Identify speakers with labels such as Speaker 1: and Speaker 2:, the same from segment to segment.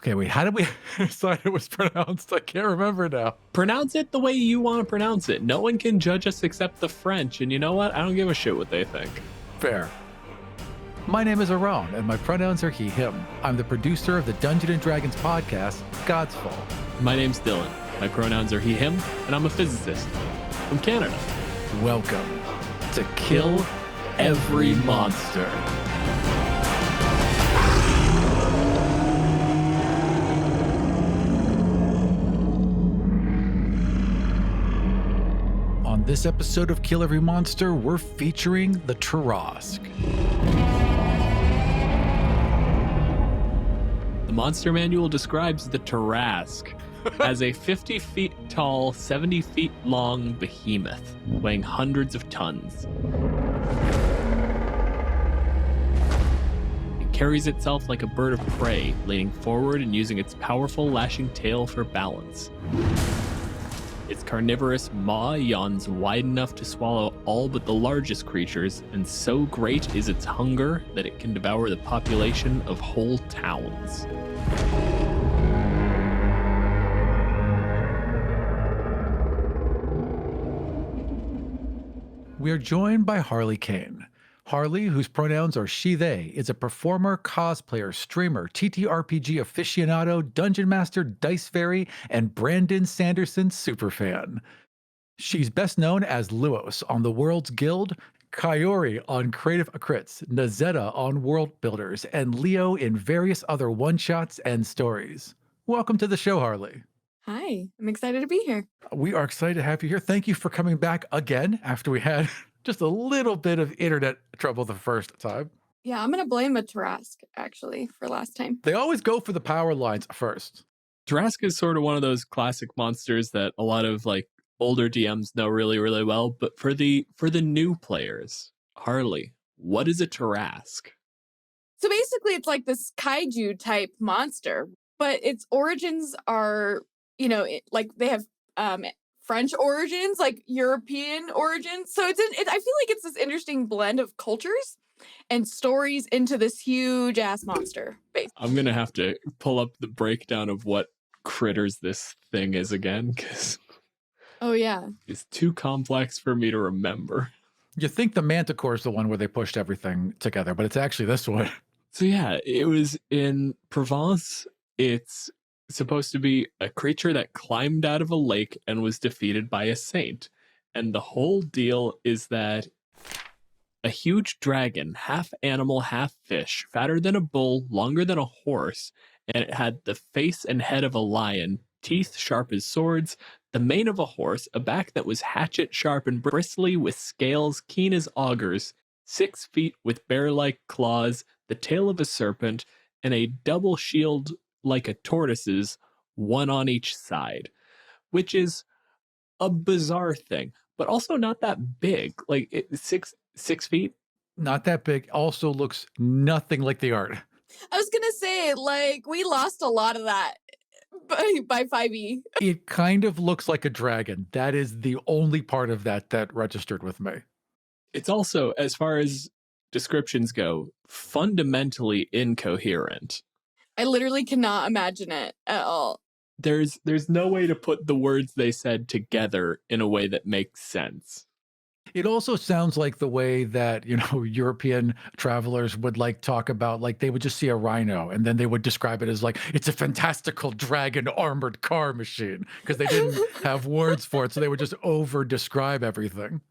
Speaker 1: Okay, wait, how did we decide it was pronounced? I can't remember now.
Speaker 2: Pronounce it the way you want to pronounce it. No one can judge us except the French, and you know what? I don't give a shit what they think.
Speaker 1: Fair. My name is Aaron, and my pronouns are he, him. I'm the producer of the Dungeon & Dragons podcast, God's Fall.
Speaker 2: My name's Dylan. My pronouns are he, him, and I'm a physicist from Canada.
Speaker 1: Welcome to Kill Every Monster. On this episode of Kill Every Monster, we're featuring the Tarrasque.
Speaker 2: The Monster Manual describes the Tarrasque as a 50 feet tall, 70 feet long behemoth, weighing hundreds of tons. It carries itself like a bird of prey, leaning forward and using its powerful lashing tail for balance. Its carnivorous maw yawns wide enough to swallow all but the largest creatures, and so great is its hunger that it can devour the population of whole towns.
Speaker 1: We are joined by Harley Kane. Harley, whose pronouns are she, they, is a performer, cosplayer, streamer, TTRPG aficionado, dungeon master, dice fairy, and Brandon Sanderson superfan. She's best known as Luos on The World's Guild, Kaori on Creative Crits, Nazetta on World Builders, and Leo in various other one-shots and stories. Welcome to the show, Harley.
Speaker 3: Hi, I'm excited to be here.
Speaker 1: We are excited to have you here. Thank you for coming back again after we had just a little bit of internet trouble the first time.
Speaker 3: Yeah, I'm going to blame a Tarrasque, actually, for last time.
Speaker 1: They always go for the power lines first.
Speaker 2: Tarrasque is sort of one of those classic monsters that a lot of older DMs know really, really well. But for the new players, Harley, what is a Tarrasque?
Speaker 3: So basically, it's like this kaiju type monster, but its origins are, they have French origins, like European origins. So I feel like it's this interesting blend of cultures and stories into this huge ass monster. Basically.
Speaker 2: I'm going to have to pull up the breakdown of what critters this thing is again, because
Speaker 3: oh yeah,
Speaker 2: it's too complex for me to remember.
Speaker 1: You think the Manticore is the one where they pushed everything together, but it's actually this one.
Speaker 2: So yeah, it was in Provence. It's supposed to be a creature that climbed out of a lake and was defeated by a saint. And the whole deal is that a huge dragon, half animal, half fish, fatter than a bull, longer than a horse, and it had the face and head of a lion, teeth sharp as swords, the mane of a horse, a back that was hatchet sharp and bristly with scales keen as augers, 6 feet with bear-like claws, the tail of a serpent, and a double shield like a tortoise's, one on each side, which is a bizarre thing, but also not that big. Like six feet.
Speaker 1: Not that big. Also looks nothing like the art.
Speaker 3: I was gonna say, we lost a lot of that by 5e.
Speaker 1: It kind of looks like a dragon. That is the only part of that registered with me.
Speaker 2: It's also, as far as descriptions go, fundamentally incoherent.
Speaker 3: I literally cannot imagine it at all.
Speaker 2: There's no way to put the words they said together in a way that makes sense.
Speaker 1: It also sounds like the way that, European travelers would talk about, they would just see a rhino and then they would describe it as it's a fantastical dragon armored car machine because they didn't have words for it. So they would just over describe everything.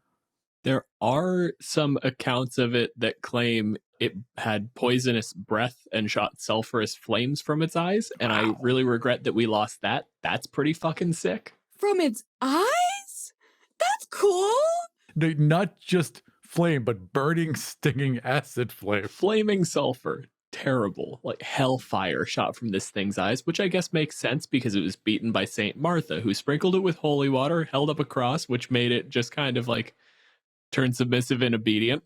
Speaker 2: There are some accounts of it that claim it had poisonous breath and shot sulfurous flames from its eyes, and
Speaker 1: Wow.
Speaker 2: I really regret that we lost that. That's pretty fucking sick.
Speaker 3: From its eyes? That's cool.
Speaker 1: Not just flame, but burning, stinging acid flame.
Speaker 2: Flaming sulfur. Terrible. Like hellfire shot from this thing's eyes, which I guess makes sense because it was beaten by Saint Martha, who sprinkled it with holy water, held up a cross, which made it just kind of turn submissive and obedient.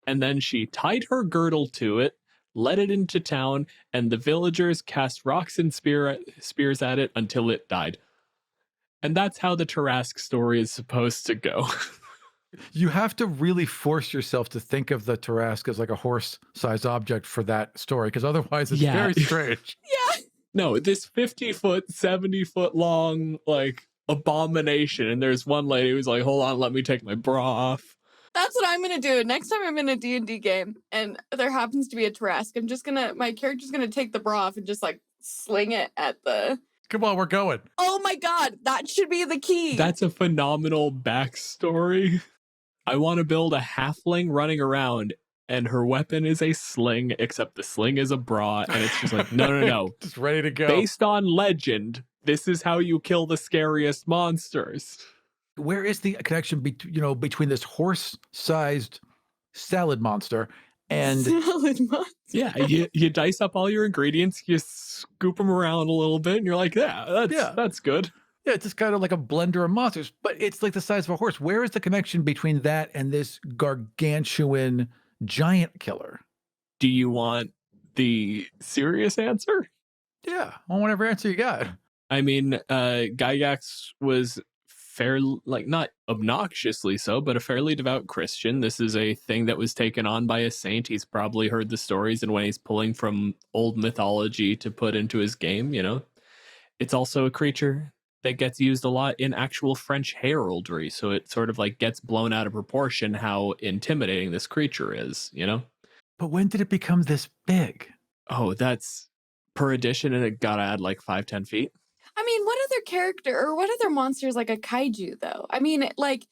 Speaker 2: And then she tied her girdle to it, led it into town, and the villagers cast rocks and spears at it until it died. And that's how the Tarrasque story is supposed to go.
Speaker 1: You have to really force yourself to think of the Tarrasque as a horse-sized object for that story, because otherwise it's very strange.
Speaker 3: Yeah.
Speaker 2: No, this 50-foot, 70-foot long, like, abomination. And there's one lady who's like, hold on, let me take my bra off.
Speaker 3: That's what I'm gonna do. Next time I'm in a D&D game and there happens to be a Tarrasque, my character's gonna take the bra off and just like sling it at the...
Speaker 1: Come on, we're going.
Speaker 3: Oh my god, that should be the key.
Speaker 2: That's a phenomenal backstory. I want to build a halfling running around, and her weapon is a sling, except the sling is a bra, and it's just like, no.
Speaker 1: Just ready to go.
Speaker 2: Based on legend, this is how you kill the scariest monsters.
Speaker 1: Where is the connection between this horse-sized salad monster and
Speaker 3: Salad monster.
Speaker 2: Yeah, you dice up all your ingredients, you scoop them around a little bit, and you're like, that's good.
Speaker 1: yeah, it's just kind of like a blender of monsters, but it's like the size of a horse. Where is the connection between that and this gargantuan giant killer?
Speaker 2: Do you want the serious answer?
Speaker 1: Yeah, I want whatever answer you got.
Speaker 2: I mean, Gygax was not obnoxiously so, but a fairly devout Christian. This is a thing that was taken on by a saint. He's probably heard the stories, and when he's pulling from old mythology to put into his game, it's also a creature that gets used a lot in actual French heraldry. So it sort of like gets blown out of proportion how intimidating this creature is,
Speaker 1: But when did it become this big?
Speaker 2: Oh, that's per edition, and it gotta add like 5-10 feet.
Speaker 3: I mean, what other character or what other monster is like a kaiju though? I mean, like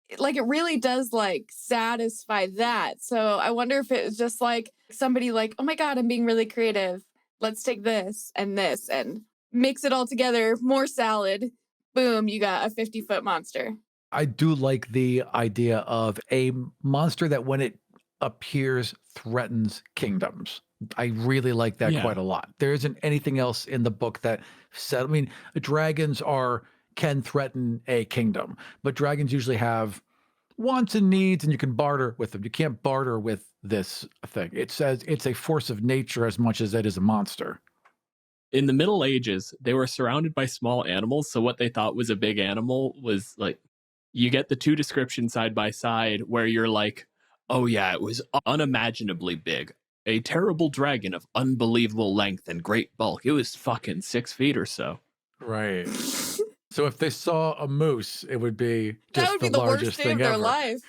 Speaker 3: it really does like satisfy that. So I wonder if it was just like somebody like, oh my god, I'm being really creative. Let's take this and mix it all together. More salad. Boom, you got a 50-foot monster.
Speaker 1: I do like the idea of a monster that when it appears threatens kingdoms. I really like that quite a lot. There isn't anything else in the book that said, dragons can threaten a kingdom, but dragons usually have wants and needs and you can barter with them. You can't barter with this thing. It says it's a force of nature as much as it is a monster.
Speaker 2: In the Middle Ages, they were surrounded by small animals. So what they thought was a big animal was like, you get the two descriptions side by side where you're like, oh yeah, it was unimaginably big. A terrible dragon of unbelievable length and great bulk. It was fucking 6 feet or so.
Speaker 1: Right. So if they saw a moose, it would be just
Speaker 3: that would be the worst
Speaker 1: largest
Speaker 3: day
Speaker 1: thing
Speaker 3: of their
Speaker 1: ever.
Speaker 3: life.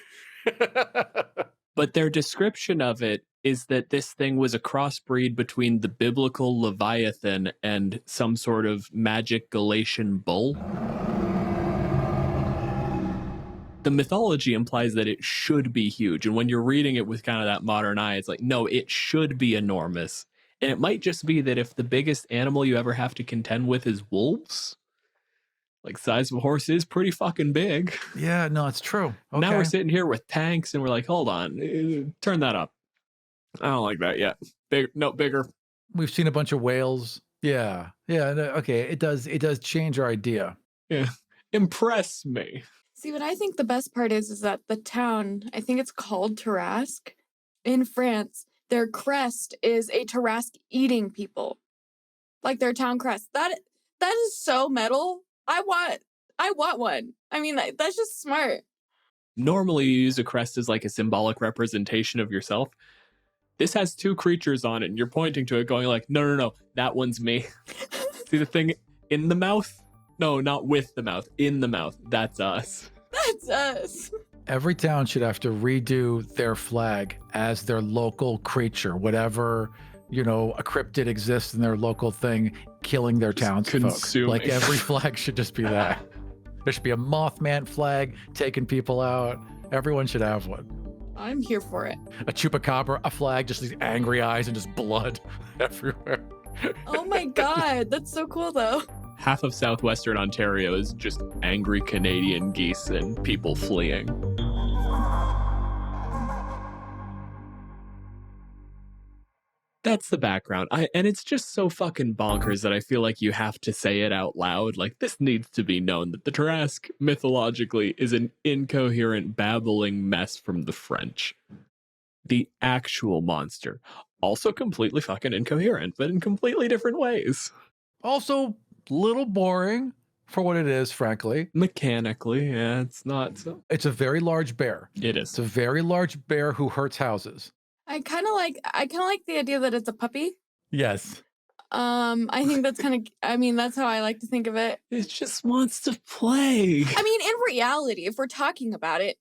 Speaker 2: But their description of it is that this thing was a crossbreed between the biblical Leviathan and some sort of magic Galatian bull. The mythology implies that it should be huge. And when you're reading it with kind of that modern eye, it's like, no, it should be enormous. And it might just be that if the biggest animal you ever have to contend with is wolves, like size of a horse is pretty fucking big.
Speaker 1: Yeah, no, it's true. Okay.
Speaker 2: Now we're sitting here with tanks and we're like, hold on, turn that up. I don't like that yet. Bigger.
Speaker 1: We've seen a bunch of whales. Yeah. Yeah. Okay. It does change our idea.
Speaker 2: Yeah. Impress me.
Speaker 3: See, what I think the best part is that the town, I think it's called Tarrasque in France, their crest is a Tarrasque eating people. Like their town crest. That is so metal. I want one. I mean, that's just smart.
Speaker 2: Normally you use a crest as like a symbolic representation of yourself. This has two creatures on it and you're pointing to it going like, no, that one's me. See the thing in the mouth? No, not with the mouth. In the mouth. That's us.
Speaker 3: That's us.
Speaker 1: Every town should have to redo their flag as their local creature, whatever, a cryptid exists in their local thing, killing their townsfolk.
Speaker 2: Consuming.
Speaker 1: Like every flag should just be that. There should be a Mothman flag taking people out. Everyone should have one.
Speaker 3: I'm here for it.
Speaker 1: A chupacabra, a flag, just these angry eyes and just blood everywhere.
Speaker 3: Oh my god, that's so cool though.
Speaker 2: Half of southwestern Ontario is just angry Canadian geese and people fleeing. That's the background. And it's just so fucking bonkers that I feel like you have to say it out loud. Like, this needs to be known that the Tarrasque, mythologically, is an incoherent, babbling mess from the French. The actual monster, also completely fucking incoherent, but in completely different ways.
Speaker 1: Also, little boring for what it is, frankly.
Speaker 2: Mechanically, yeah, it's not so.
Speaker 1: It's a very large bear.
Speaker 2: It is.
Speaker 1: It's a very large bear who hurts houses.
Speaker 3: I kind of like the idea that it's a puppy.
Speaker 1: Yes.
Speaker 3: I think that's kind of, I mean, that's how I like to think of it.
Speaker 2: It just wants to play.
Speaker 3: I mean, in reality, if we're talking about it,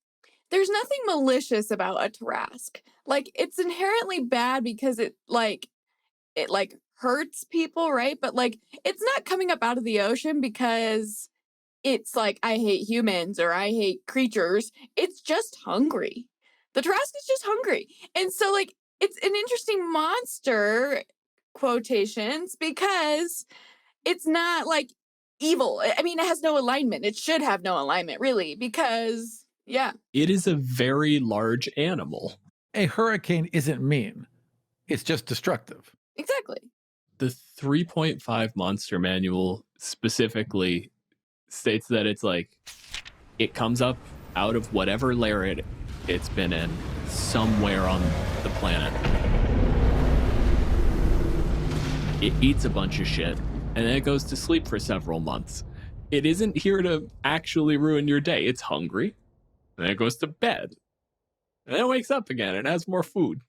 Speaker 3: there's nothing malicious about a Tarrasque. Like, it's inherently bad because it hurts people, right? But like, it's not coming up out of the ocean because it's like, I hate humans or I hate creatures. It's just hungry. The Tarrasque is just hungry. And so, like, it's an interesting monster, quotations, because it's not like evil. I mean, it has no alignment. It should have no alignment, really, because, yeah,
Speaker 2: It is a very large animal.
Speaker 1: A hurricane isn't mean, it's just destructive.
Speaker 3: exactly.
Speaker 2: The 3.5 monster manual specifically states that it's like it comes up out of whatever layer it's been in somewhere on the planet. It eats a bunch of shit and then it goes to sleep for several months. It isn't here to actually ruin your day. It's hungry, and then it goes to bed, and then it wakes up again and has more food.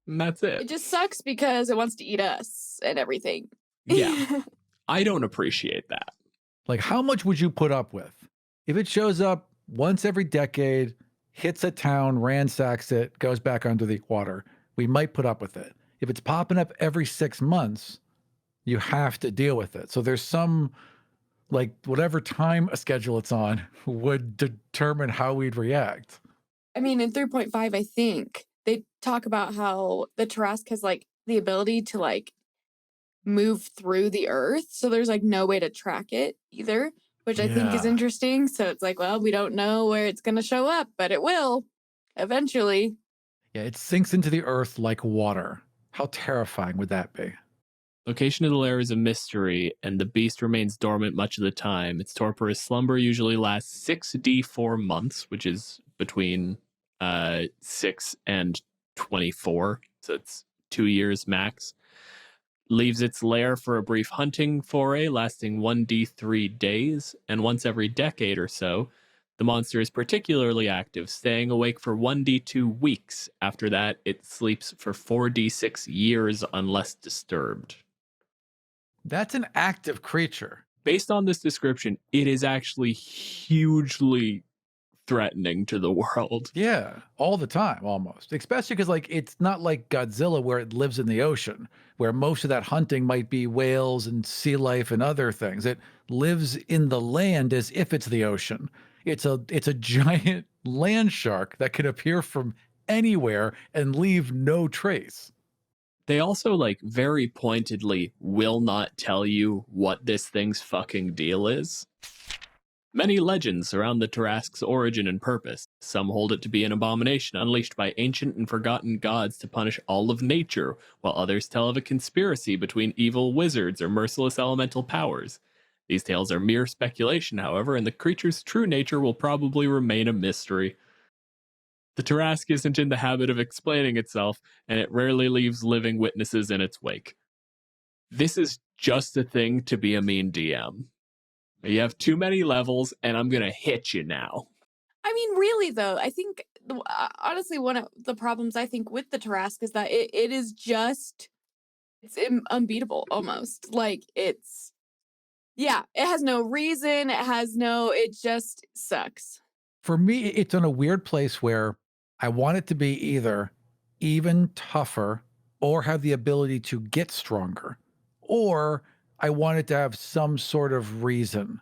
Speaker 2: And that's
Speaker 3: It
Speaker 2: it.
Speaker 3: just sucks because it wants to eat us and everything.
Speaker 2: Yeah. I don't appreciate that.
Speaker 1: Like, how much would you put up with if it shows up once every decade, hits a town, ransacks it, goes back under the water? We might put up with it. If it's popping up every 6 months, you have to deal with it. So there's some, like, whatever time schedule it's on would determine how we'd react.
Speaker 3: I mean, in 3.5, I think they talk about how the Tarrasque has like the ability to like move through the earth. So there's like no way to track it either, which I think is
Speaker 1: Yeah.
Speaker 3: interesting. So it's like, well, we don't know where it's going to show up, but it will eventually.
Speaker 1: Yeah, it sinks into the earth like water. How terrifying would that be?
Speaker 2: Location of the lair is a mystery, and the beast remains dormant much of the time. Its torporous slumber usually lasts 6d4 months, which is between 6 and 24, so it's 2 years max. Leaves its lair for a brief hunting foray lasting 1d3 days, and once every decade or so, the monster is particularly active, staying awake for 1d2 weeks. After that, it sleeps for 4d6 years unless disturbed.
Speaker 1: That's an active creature.
Speaker 2: Based on this description, it is actually hugely threatening to the world.
Speaker 1: Yeah, all the time almost. Especially because, like, it's not like Godzilla where it lives in the ocean, where most of that hunting might be whales and sea life and other things. It lives in the land as if it's the ocean. It's a giant land shark that can appear from anywhere and leave no trace.
Speaker 2: They also, like, very pointedly will not tell you what this thing's fucking deal is. Many legends surround the Tarrasque's origin and purpose. Some hold it to be an abomination unleashed by ancient and forgotten gods to punish all of nature, while others tell of a conspiracy between evil wizards or merciless elemental powers. These tales are mere speculation, however, and the creature's true nature will probably remain a mystery. The Tarrasque isn't in the habit of explaining itself, and it rarely leaves living witnesses in its wake. This is just a thing to be a mean DM. You have too many levels, and I'm gonna hit you now.
Speaker 3: I mean, really, though, I think honestly, one of the problems I think with the Tarrasque is that it is just, it's unbeatable almost. Like, it's, yeah, it has no reason. It just sucks.
Speaker 1: For me, it's in a weird place where I want it to be either even tougher or have the ability to get stronger, or I want it to have some sort of reason.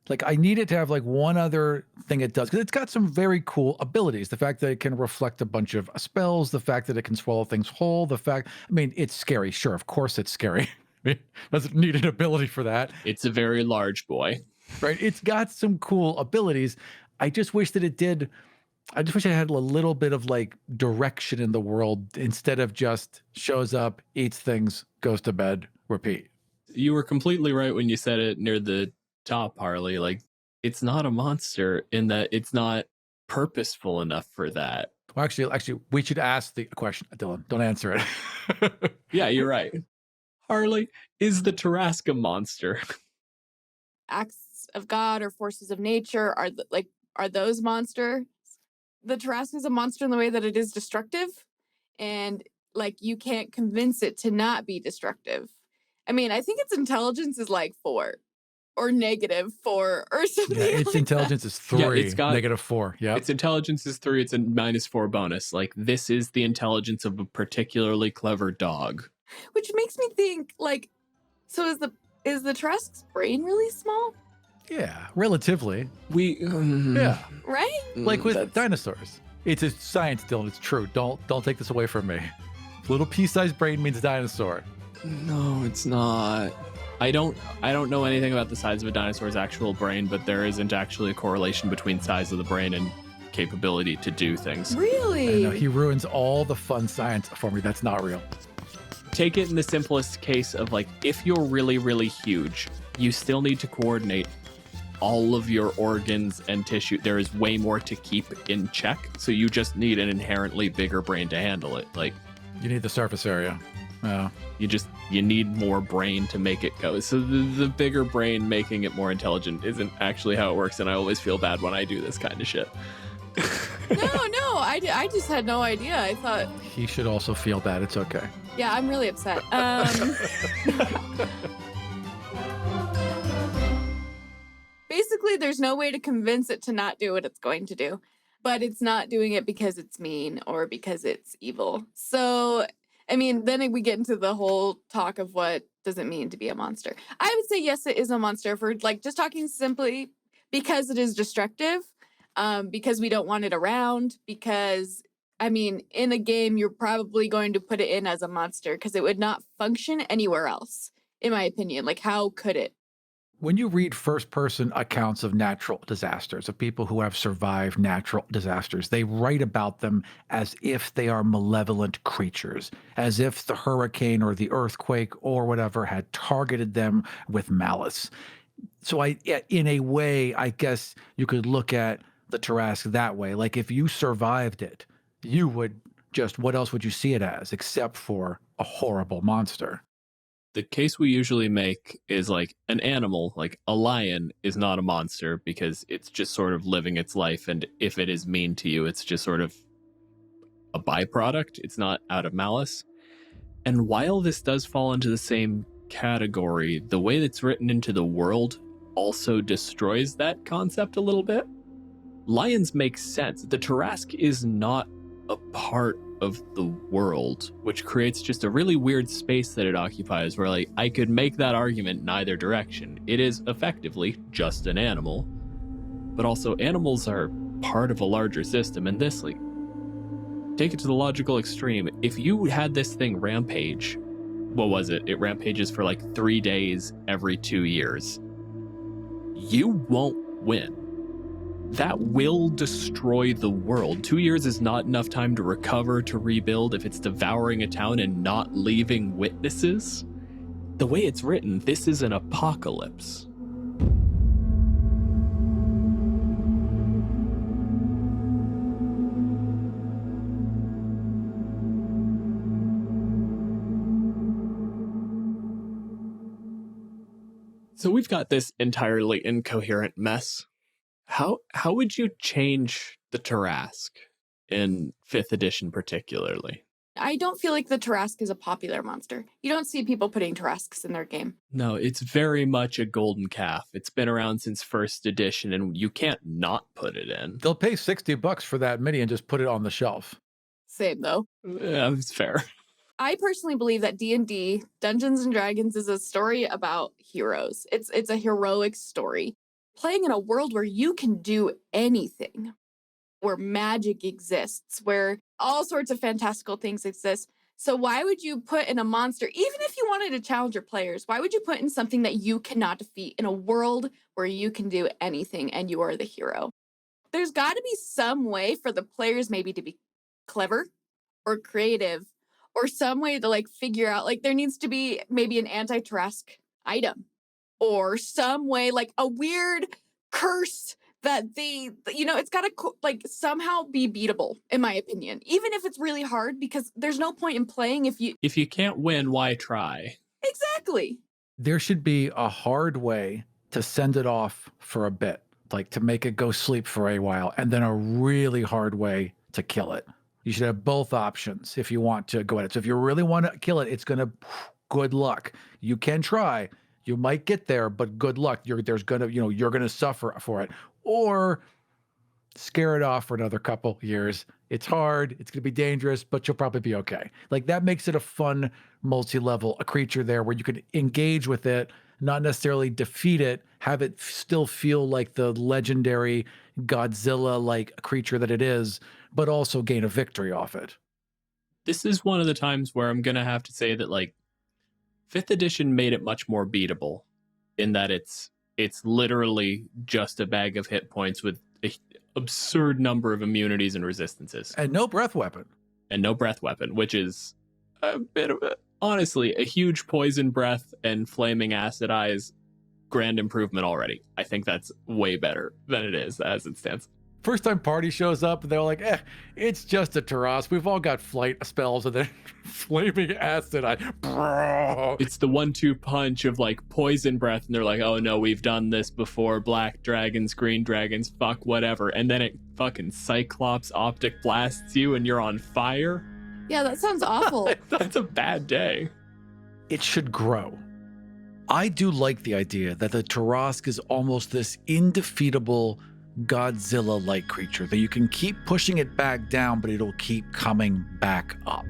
Speaker 1: Like, I need it to have like one other thing it does because it's got some very cool abilities. The fact that it can reflect a bunch of spells, the fact that it can swallow things whole, I mean, it's scary. Sure, of course it's scary. It doesn't need an ability for that.
Speaker 2: It's a very large boy.
Speaker 1: Right? It's got some cool abilities. I just wish that I just wish it had a little bit of like direction in the world instead of just shows up, eats things, goes to bed, repeat.
Speaker 2: You were completely right when you said it near the top, Harley. Like, it's not a monster in that it's not purposeful enough for that.
Speaker 1: Well, actually, we should ask the question, Dylan. Don't answer it.
Speaker 2: Yeah, you're right. Harley, is the Tarrasque a monster?
Speaker 3: Acts of God or forces of nature are those monsters? The Tarrasque is a monster in the way that it is destructive, and like you can't convince it to not be destructive. I mean, I think its intelligence is like 4 or -4 or something
Speaker 1: Yeah, its
Speaker 3: like that.
Speaker 1: intelligence is
Speaker 2: Yeah,
Speaker 1: 3,
Speaker 2: it's got-
Speaker 1: -4. Yep.
Speaker 2: Its intelligence is 3, it's a -4 bonus. Like, this is the intelligence of a particularly clever dog.
Speaker 3: Which makes me think, like, so is the Tarrasque's brain really small?
Speaker 1: Yeah, relatively.
Speaker 2: Yeah.
Speaker 3: Right?
Speaker 1: Like with dinosaurs. It's a science, Dylan. It's true. Don't take this away from me. Little pea-sized brain means dinosaur.
Speaker 2: No, it's not. I don't know anything about the size of a dinosaur's actual brain, but there isn't actually a correlation between size of the brain and capability to do things.
Speaker 1: I
Speaker 3: Really?
Speaker 1: know he ruins all the fun science for me. That's not real.
Speaker 2: Take it in the simplest case of, like, if you're really, really huge, you still need to coordinate all of your organs and tissue. There is way more to keep in check, so you just need an inherently bigger brain to handle it. Like,
Speaker 1: You need the surface area.
Speaker 2: you need more brain to make it go. So the bigger brain making it more intelligent isn't actually how it works, and I always feel bad when I do this kind of shit.
Speaker 3: No, I just had no idea. I thought,
Speaker 1: He should also feel bad. It's okay.
Speaker 3: yeah, I'm really upset. Basically, there's no way to convince it to not do what it's going to do, but it's not doing it because it's mean or because it's evil. So, I mean, then we get into the whole talk of what does it mean to be a monster. I would say yes, it is a monster. For like just talking simply because it is destructive, because we don't want it around, because I mean, in a game, you're probably going to put it in as a monster because it would not function anywhere else, in my opinion. Like, how could it?
Speaker 1: When you read first-person accounts of natural disasters, of people who have survived natural disasters, they write about them as if they are malevolent creatures, as if the hurricane or the earthquake or whatever had targeted them with malice. So in a way, I guess you could look at the Tarrasque that way. Like if you survived it, you would just, what else would you see it as except for a horrible monster?
Speaker 2: The case we usually make is like an animal, like a lion, is not a monster because it's just sort of living its life. And if it is mean to you, it's just sort of a byproduct. It's not out of malice. And while this does fall into the same category, the way that's written into the world also destroys that concept a little bit. Lions make sense. The Tarrasque is not a part of the world, which creates just a really weird space that it occupies where, like, I could make that argument in either direction. It is effectively just an animal, but also animals are part of a larger system, and this, like, take it to the logical extreme. If you had this thing rampage, what was it? It rampages for like 3 days every 2 years. You won't win. That will destroy the world. 2 years is not enough time to recover, to rebuild, if it's devouring a town and not leaving witnesses. The way it's written, this is an apocalypse. So we've got this entirely incoherent mess. How would you change the Tarrasque in 5th edition particularly?
Speaker 3: I don't feel like the Tarrasque is a popular monster. You don't see people putting Tarrasques in their game.
Speaker 2: No, it's very much a golden calf. It's been around since 1st edition, and you can't not put it in.
Speaker 1: They'll pay $60 for that mini and just put it on the shelf.
Speaker 3: Same though.
Speaker 2: Yeah, it's fair.
Speaker 3: I personally believe that D&D, Dungeons and Dragons, is a story about heroes. It's a heroic story. Playing in a world where you can do anything, where magic exists, where all sorts of fantastical things exist. So why would you put in a monster, even if you wanted to challenge your players, why would you put in something that you cannot defeat in a world where you can do anything and you are the hero? There's got to be some way for the players maybe to be clever or creative or some way to like figure out, like there needs to be maybe an anti-Tarrasque item or some way, like a weird curse that they, it's got to like somehow be beatable, in my opinion, even if it's really hard, because there's no point in playing if you
Speaker 2: can't win, why try?
Speaker 3: Exactly.
Speaker 1: There should be a hard way to send it off for a bit, like to make it go sleep for a while, and then a really hard way to kill it. You should have both options if you want to go at it. So if you really want to kill it, it's going to good luck. You can try. You might get there, but good luck. You're gonna suffer for it. Or scare it off for another couple years. It's hard, it's gonna be dangerous, but you'll probably be okay. Like that makes it a fun multi-level, a creature there where you can engage with it, not necessarily defeat it, have it still feel like the legendary Godzilla like creature that it is, but also gain a victory off it.
Speaker 2: This is one of the times where I'm gonna have to say that like 5th edition made it much more beatable in that it's literally just a bag of hit points with a absurd number of immunities and resistances
Speaker 1: And no breath weapon.
Speaker 2: and no breath weapon, which is a bit of honestly a huge poison breath and flaming acid eyes grand improvement already. I think that's way better than it is as it stands.
Speaker 1: First time party shows up and they're like, it's just a Taras. We've all got flight spells and then flaming acid. Bro.
Speaker 2: It's the 1-2 punch of like poison breath, and they're like, oh no, we've done this before. Black dragons, green dragons, fuck whatever. And then it fucking Cyclops optic blasts you and you're on fire.
Speaker 3: Yeah, that sounds awful.
Speaker 2: That's a bad day.
Speaker 1: It should grow. I do like the idea that the Tarask is almost this indefeatable Godzilla-like creature that you can keep pushing it back down, but it'll keep coming back up.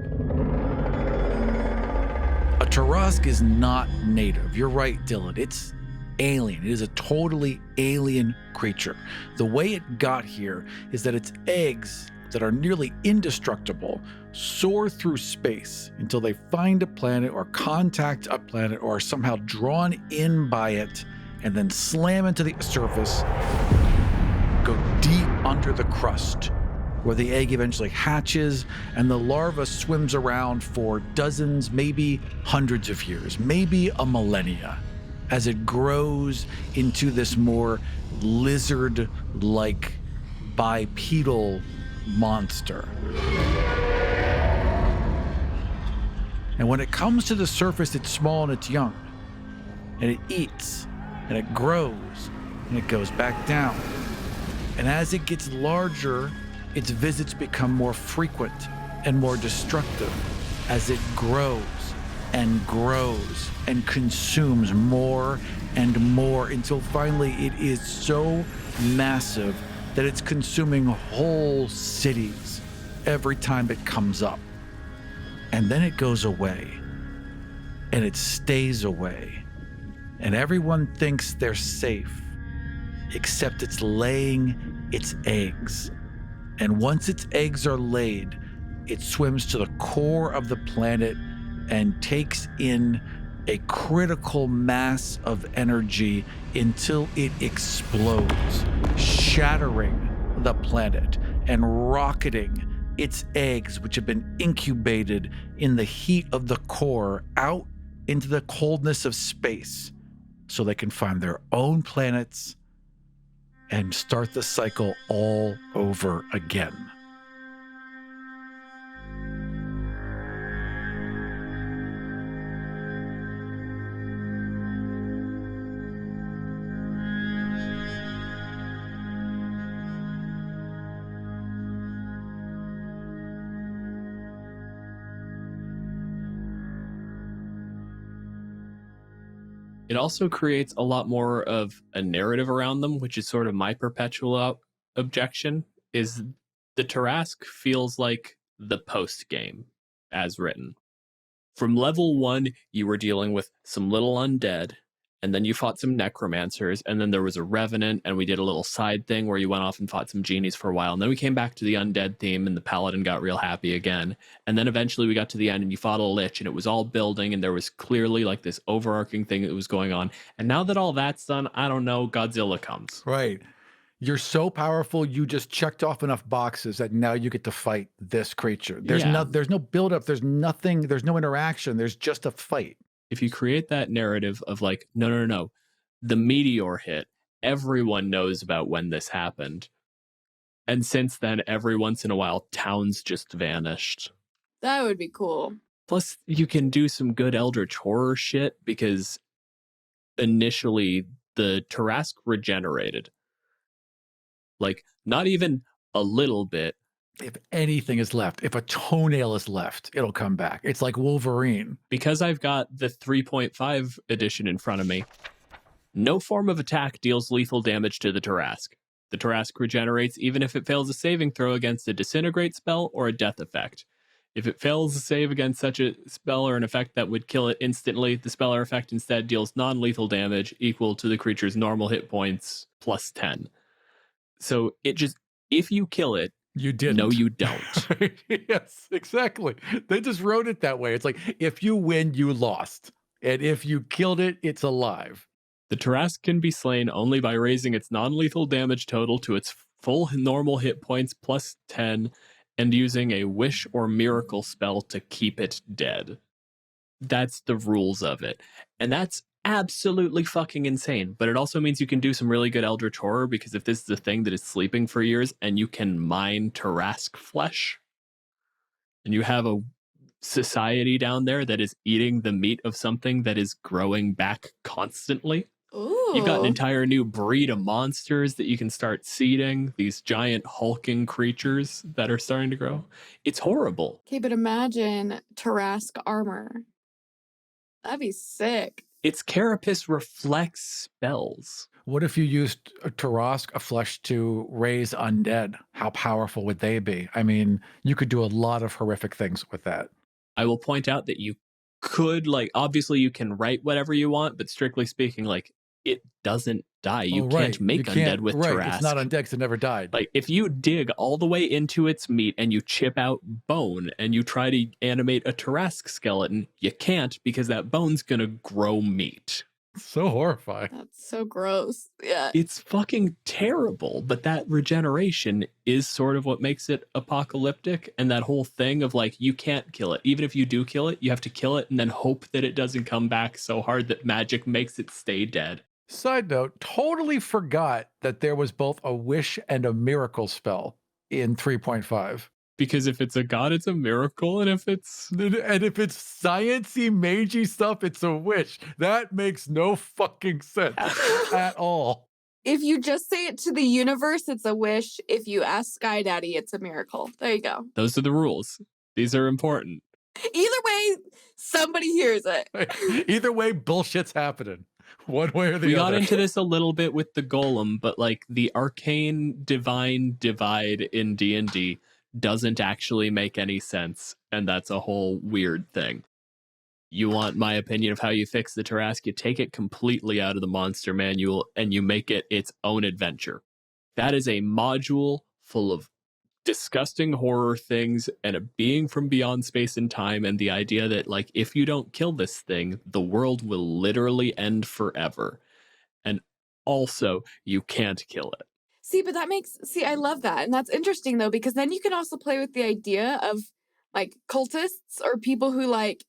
Speaker 1: A Tarask is not native. You're right, Dylan. It's alien. It is a totally alien creature. The way it got here is that its eggs that are nearly indestructible soar through space until they find a planet or contact a planet or are somehow drawn in by it and then slam into the surface, go deep under the crust where the egg eventually hatches and the larva swims around for dozens, maybe hundreds of years, maybe a millennia, as it grows into this more lizard-like bipedal monster. And when it comes to the surface, it's small and it's young, and it eats, and it grows, and it goes back down. And as it gets larger, its visits become more frequent and more destructive as it grows and grows and consumes more and more until finally it is so massive that it's consuming whole cities every time it comes up. And then it goes away, and it stays away, and everyone thinks they're safe, except it's laying its eggs. And once its eggs are laid, it swims to the core of the planet and takes in a critical mass of energy until it explodes, shattering the planet and rocketing its eggs, which have been incubated in the heat of the core, out into the coldness of space so they can find their own planets and start the cycle all over again.
Speaker 2: It also creates a lot more of a narrative around them, which is sort of my perpetual objection, is the Tarask feels like the post game as written. From level 1, you were dealing with some little undead, and then you fought some necromancers, and then there was a revenant, and we did a little side thing where you went off and fought some genies for a while, and then we came back to the undead theme, and the paladin got real happy again, and then eventually we got to the end, and you fought a lich, and it was all building, and there was clearly like this overarching thing that was going on, and now that all that's done, I don't know, Godzilla comes.
Speaker 1: Right. You're so powerful, you just checked off enough boxes that now you get to fight this creature. There's
Speaker 2: Yeah.
Speaker 1: there's no buildup, there's nothing, there's no interaction, there's just a fight.
Speaker 2: If you create that narrative of like, no, the meteor hit, everyone knows about when this happened. And since then, every once in a while, towns just vanished.
Speaker 3: That would be cool.
Speaker 2: Plus, you can do some good Eldritch horror shit because initially the Tarask regenerated. Like, not even a little bit,
Speaker 1: If anything is left, if a toenail is left, it'll come back. It's like Wolverine.
Speaker 2: Because I've got the 3.5 edition in front of me, no form of attack deals lethal damage to the Tarask. The Tarask regenerates even if it fails a saving throw against a disintegrate spell or a death effect. If it fails a save against such a spell or an effect that would kill it instantly, the spell or effect instead deals non-lethal damage equal to the creature's normal hit points plus 10. So it just, if you kill it,
Speaker 1: You didn't.
Speaker 2: no, you don't.
Speaker 1: Yes, exactly. They just wrote it that way. It's like, if you win, you lost. And if you killed it, it's alive.
Speaker 2: The Tarask can be slain only by raising its non-lethal damage total to its full normal hit points plus 10 and using a wish or miracle spell to keep it dead. That's the rules of it. And that's absolutely fucking insane. But it also means you can do some really good Eldritch Horror, because if this is a thing that is sleeping for years and you can mine Tarask flesh, and you have a society down there that is eating the meat of something that is growing back constantly,
Speaker 3: Ooh.
Speaker 2: you've got an entire new breed of monsters that you can start seeding, these giant hulking creatures that are starting to grow. It's horrible.
Speaker 3: Okay, but imagine Tarask armor. That'd be sick.
Speaker 2: Its carapace reflects spells.
Speaker 1: What if you used a Tarask, a flesh, to raise undead? How powerful would they be? I mean, you could do a lot of horrific things with that.
Speaker 2: I will point out that you could, like, obviously you can write whatever you want, but strictly speaking, like, it doesn't die. You can't make undead with Tarask.
Speaker 1: It's not undead because it never died.
Speaker 2: Like, if you dig all the way into its meat and you chip out bone and you try to animate a Tarask skeleton, you can't, because that bone's gonna grow meat.
Speaker 1: So horrifying.
Speaker 3: That's so gross. Yeah.
Speaker 2: It's fucking terrible, but that regeneration is sort of what makes it apocalyptic, and that whole thing of, like, you can't kill it. Even if you do kill it, you have to kill it and then hope that it doesn't come back so hard that magic makes it stay dead.
Speaker 1: Side note, totally forgot that there was both a wish and a miracle spell in 3.5.
Speaker 2: Because if it's a god, it's a miracle, and if it's...
Speaker 1: And if it's sciencey, magey stuff, it's a wish. That makes no fucking sense at all.
Speaker 3: If you just say it to the universe, it's a wish. If you ask Sky Daddy, it's a miracle. There you go.
Speaker 2: Those are the rules. These are important.
Speaker 3: Either way, somebody hears it.
Speaker 1: Either way, bullshit's happening. One way or the
Speaker 2: We
Speaker 1: other.
Speaker 2: got into this a little bit with the golem, but, like, the arcane divine divide in D&D doesn't actually make any sense, and that's a whole weird thing. You want my opinion of how you fix the Tarask, you take it completely out of the monster manual and you make it its own adventure. That is a module full of disgusting horror things and a being from beyond space and time, and the idea that, like, if you don't kill this thing, the world will literally end forever. And also, you can't kill it.
Speaker 3: See, but I love that. And that's interesting, though, because then you can also play with the idea of, like, cultists or people who, like,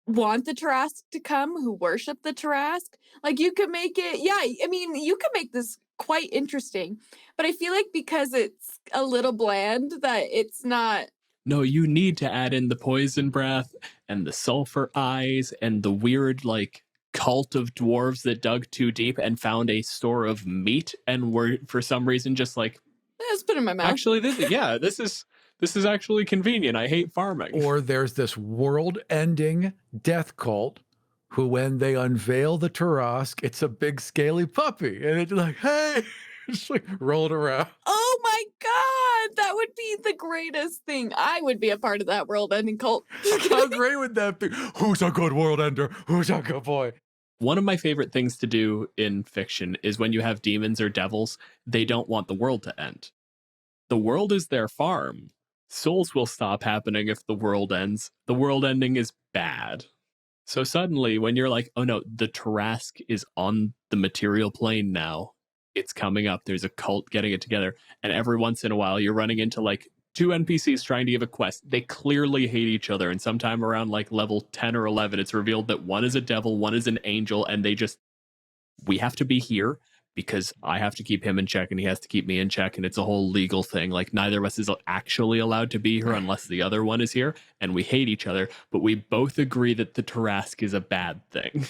Speaker 3: want the Tarask to come, who worship the Tarask. Like, you could make it, you could make this quite interesting. But I feel like because it's a little bland, that it's not.
Speaker 2: No, you need to add in the poison breath and the sulfur eyes and the weird, like, cult of dwarves that dug too deep and found a store of meat and were, for some reason, just like,
Speaker 3: Let's put it in my mouth.
Speaker 2: actually, this is actually convenient. I hate farming.
Speaker 1: Or there's this world-ending death cult who, when they unveil the Tarask, it's a big scaly puppy. And it's like, hey, it's like rolled around.
Speaker 3: Oh my God, that would be the greatest thing. I would be a part of that world-ending cult.
Speaker 1: How great would that be? Who's a good world ender? Who's a good boy?
Speaker 2: One of my favorite things to do in fiction is when you have demons or devils, they don't want the world to end. The world is their farm. Souls will stop happening if the world ends. The world ending is bad. So suddenly, when you're like, oh no, the Tarask is on the material plane now, it's coming up, there's a cult getting it together, and every once in a while you're running into, like, two NPCs trying to give a quest. They clearly hate each other, and sometime around, like, level 10 or 11, it's revealed that one is a devil, one is an angel, and we have to be here because I have to keep him in check and he has to keep me in check, and it's a whole legal thing. Like, neither of us is actually allowed to be here unless the other one is here, and we hate each other, but we both agree that the Tarask is a bad thing.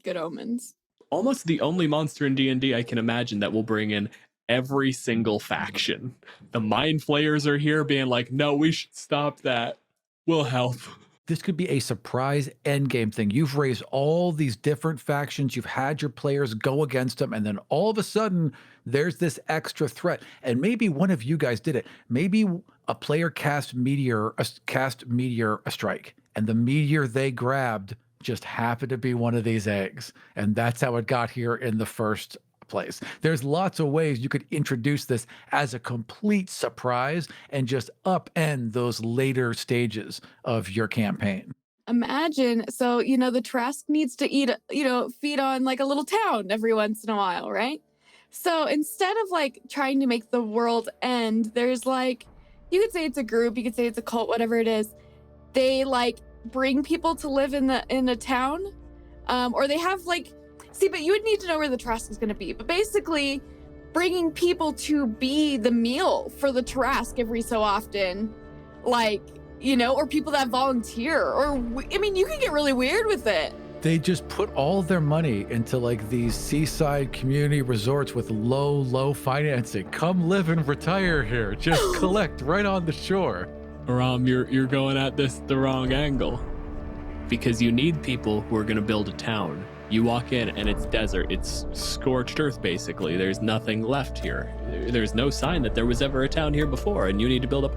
Speaker 3: Good omens.
Speaker 2: Almost the only monster in D&D I can imagine that will bring in every single faction. The Mind Flayers are here being like, no, we should stop that. We'll help.
Speaker 1: This could be a surprise endgame thing. You've raised all these different factions, you've had your players go against them, and then all of a sudden, there's this extra threat. And maybe one of you guys did it. Maybe a player cast Meteor a strike, and the meteor they grabbed just happened to be one of these eggs. And that's how it got here in the first place. There's lots of ways you could introduce this as a complete surprise and just upend those later stages of your campaign.
Speaker 3: Imagine, so, the Trask needs to eat, feed on like a little town every once in a while, right? So instead of like trying to make the world end, there's like, you could say it's a group, you could say it's a cult, whatever it is. They like bring people to live in a town, or they have like, but you would need to know where the Trask is going to be. But basically, bringing people to be the meal for the Trask every so often, like, or people that volunteer, or you can get really weird with it.
Speaker 1: They just put all their money into like these seaside community resorts with low financing. Come live and retire here. Just collect right on the shore.
Speaker 2: Aram, you're going at this the wrong angle. Because you need people who are going to build a town. You walk in and it's desert. It's scorched earth, basically. There's nothing left here. There's no sign that there was ever a town here before, and you need to build up.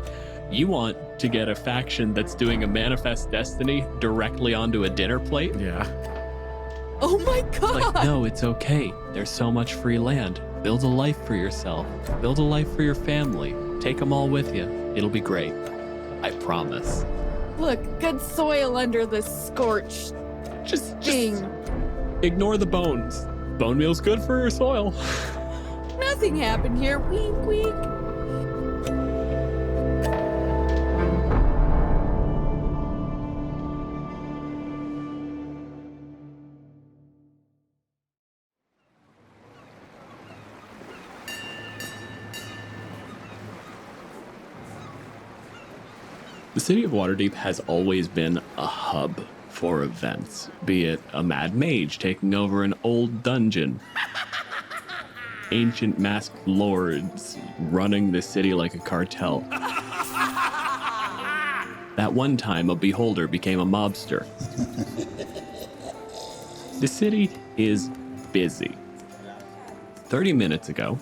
Speaker 2: You want to get a faction that's doing a Manifest Destiny directly onto a dinner plate?
Speaker 1: Yeah.
Speaker 3: Oh my God.
Speaker 2: Like, no, it's okay. There's so much free land. Build a life for yourself. Build a life for your family. Take them all with you. It'll be great. I promise.
Speaker 3: Look, good soil under this scorched
Speaker 2: Just
Speaker 3: thing.
Speaker 2: ignore the bones. Bone meal's good for your soil.
Speaker 3: Nothing happened here. Wink, wink.
Speaker 2: The city of Waterdeep has always been a hub for events, be it a mad mage taking over an old dungeon, ancient masked lords running the city like a cartel. That one time a beholder became a mobster. The city is busy. 30 minutes ago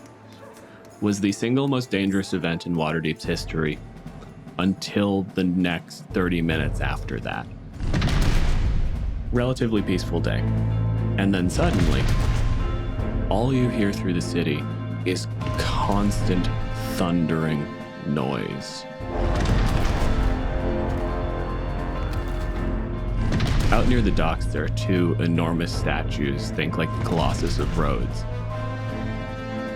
Speaker 2: was the single most dangerous event in Waterdeep's history until the next 30 minutes after that. Relatively peaceful day. And then suddenly, all you hear through the city is constant thundering noise. Out near the docks, there are two enormous statues, think like the Colossus of Rhodes.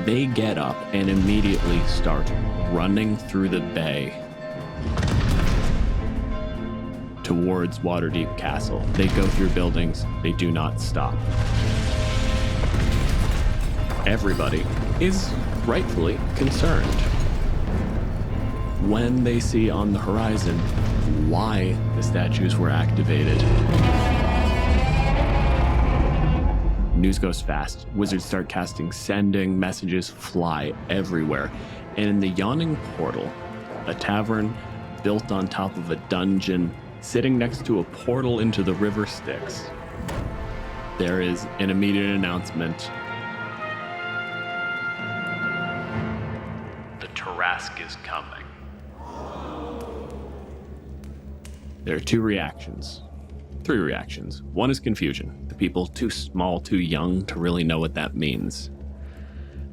Speaker 2: They get up and immediately start running through the bay towards Waterdeep Castle. They go through buildings, they do not stop. Everybody is rightfully concerned when they see on the horizon why the statues were activated. News goes fast. Wizards start casting sending, messages fly everywhere. And in the Yawning Portal, a tavern built on top of a dungeon, sitting next to a portal into the River Styx, there is an immediate announcement. The Trask is coming. There are three reactions. One is confusion. The people too small, too young to really know what that means.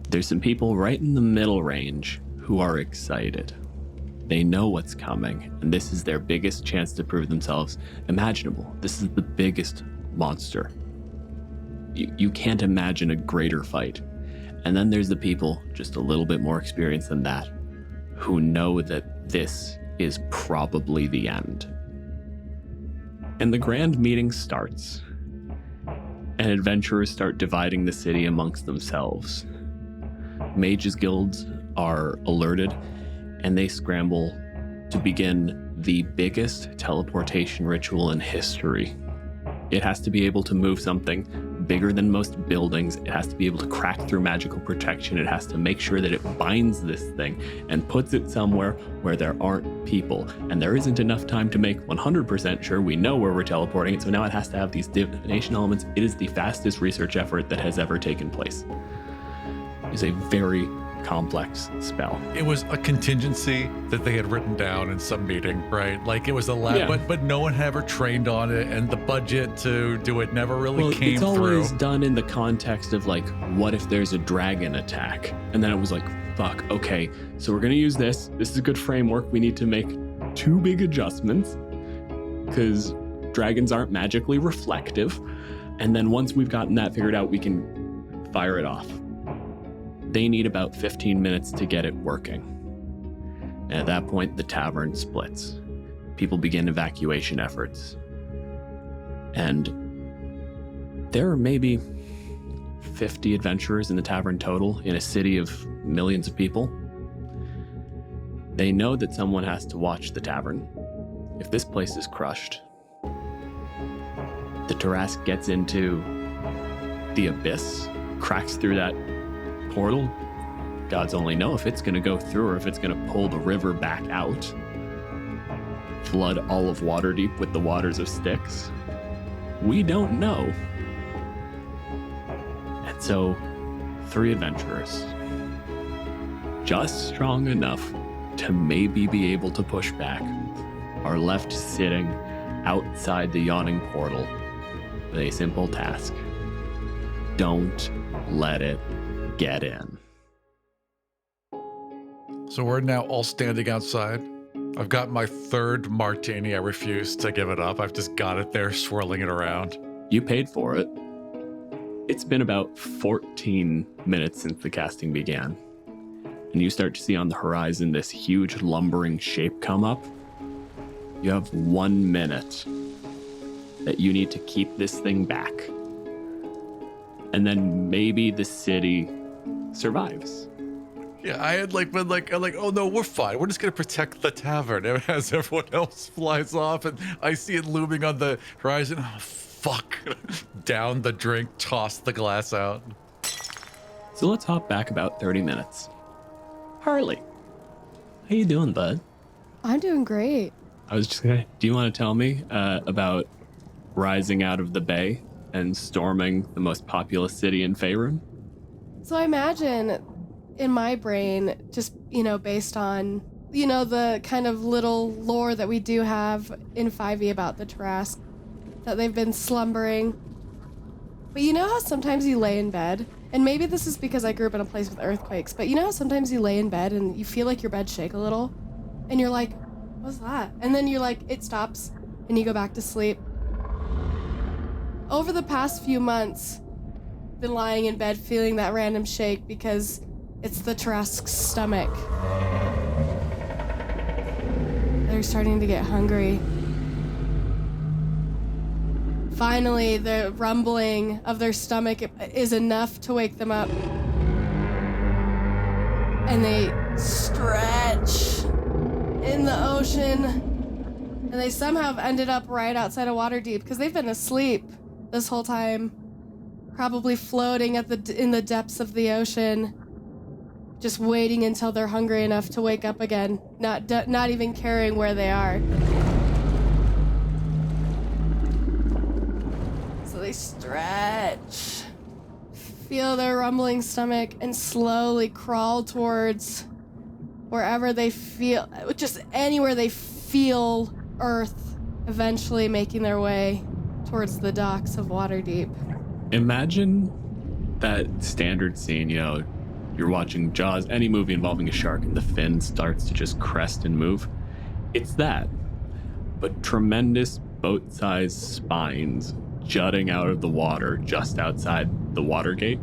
Speaker 2: There's some people right in the middle range who are excited. They know what's coming, and this is their biggest chance to prove themselves imaginable. This is the biggest monster. You can't imagine a greater fight. And then there's the people, just a little bit more experienced than that, who know that this is probably the end. And the grand meeting starts, and adventurers start dividing the city amongst themselves. Mages guilds are alerted, and they scramble to begin the biggest teleportation ritual in history. It has to be able to move something bigger than most buildings. It has to be able to crack through magical protection. It has to make sure that it binds this thing and puts it somewhere where there aren't people. And there isn't enough time to make 100% sure we know where we're teleporting it. So now it has to have these divination elements. It is the fastest research effort that has ever taken place. It's a very complex spell.
Speaker 1: It was a contingency that they had written down in some meeting, right? Like it was a lab,
Speaker 2: Yeah.
Speaker 1: but no one had ever trained on it, and the budget to do it never really came
Speaker 2: it's
Speaker 1: through.
Speaker 2: always done in the context of like, what if there's a dragon attack? And then it was like, fuck, okay, so we're gonna use this. This is a good framework. We need to make 2 big adjustments because dragons aren't magically reflective. And then once we've gotten that figured out, we can fire it off. They need about 15 minutes to get it working. And at that point, the tavern splits. People begin evacuation efforts. And there are maybe 50 adventurers in the tavern total in a city of millions of people. They know that someone has to watch the tavern. If this place is crushed, the Tarrasque gets into the abyss, cracks through that portal. Gods only know if it's going to go through or if it's going to pull the river back out, flood all of Waterdeep with the waters of Styx. We don't know. And so 3 adventurers, just strong enough to maybe be able to push back, are left sitting outside the yawning portal with a simple task. Don't let it get in.
Speaker 1: So we're now all standing outside. I've got my 3rd martini. I refuse to give it up. I've just got it there, swirling it around.
Speaker 2: You paid for it. It's been about 14 minutes since the casting began. And you start to see on the horizon this huge lumbering shape come up. You have 1 minute that you need to keep this thing back. And then maybe the city survives.
Speaker 1: Yeah, I had like been like, I'm like, oh no, we're fine. We're just gonna protect the tavern as everyone else flies off, and I see it looming on the horizon. Oh fuck! Down the drink, toss the glass out.
Speaker 2: So let's hop back about 30 minutes. Harley, how you doing, bud?
Speaker 4: I'm doing great.
Speaker 2: I was just gonna, do you want to tell me about rising out of the bay and storming the most populous city in Faerun?
Speaker 4: So I imagine in my brain, just, based on, the kind of little lore that we do have in 5e about the Tarrasque, that they've been slumbering. But you know how sometimes you lay in bed, and maybe this is because I grew up in a place with earthquakes, but you know how sometimes you lay in bed and you feel like your bed shake a little? And you're like, what's that? And then you're like, it stops, and you go back to sleep. Over the past few months, been lying in bed feeling that random shake because it's the Tarrasque's stomach. They're starting to get hungry. Finally, the rumbling of their stomach is enough to wake them up. And they stretch in the ocean. And they somehow have ended up right outside of Waterdeep because they've been asleep this whole time. Probably floating in the depths of the ocean. Just waiting until they're hungry enough to wake up again, not even caring where they are. So they stretch, feel their rumbling stomach, and slowly crawl towards wherever they feel, just anywhere they feel Earth, eventually making their way towards the docks of Waterdeep.
Speaker 2: Imagine that standard scene, you're watching Jaws, any movie involving a shark, and the fin starts to just crest and move. It's that, but tremendous boat-sized spines jutting out of the water just outside the water gate.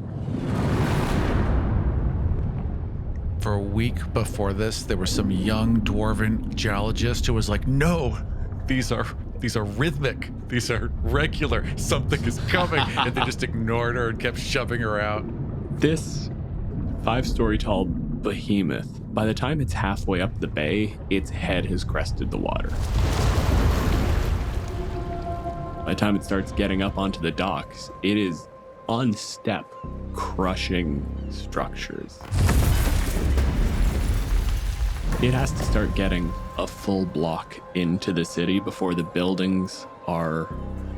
Speaker 1: For a week before this, there was some young dwarven geologist who was like, no, these are rhythmic. These are regular. Something is coming. And they just ignored her and kept shoving her out.
Speaker 2: This 5-story tall behemoth, by the time it's halfway up the bay, its head has crested the water. By the time it starts getting up onto the docks, it is on step, crushing structures. It has to start getting a full block into the city before the buildings are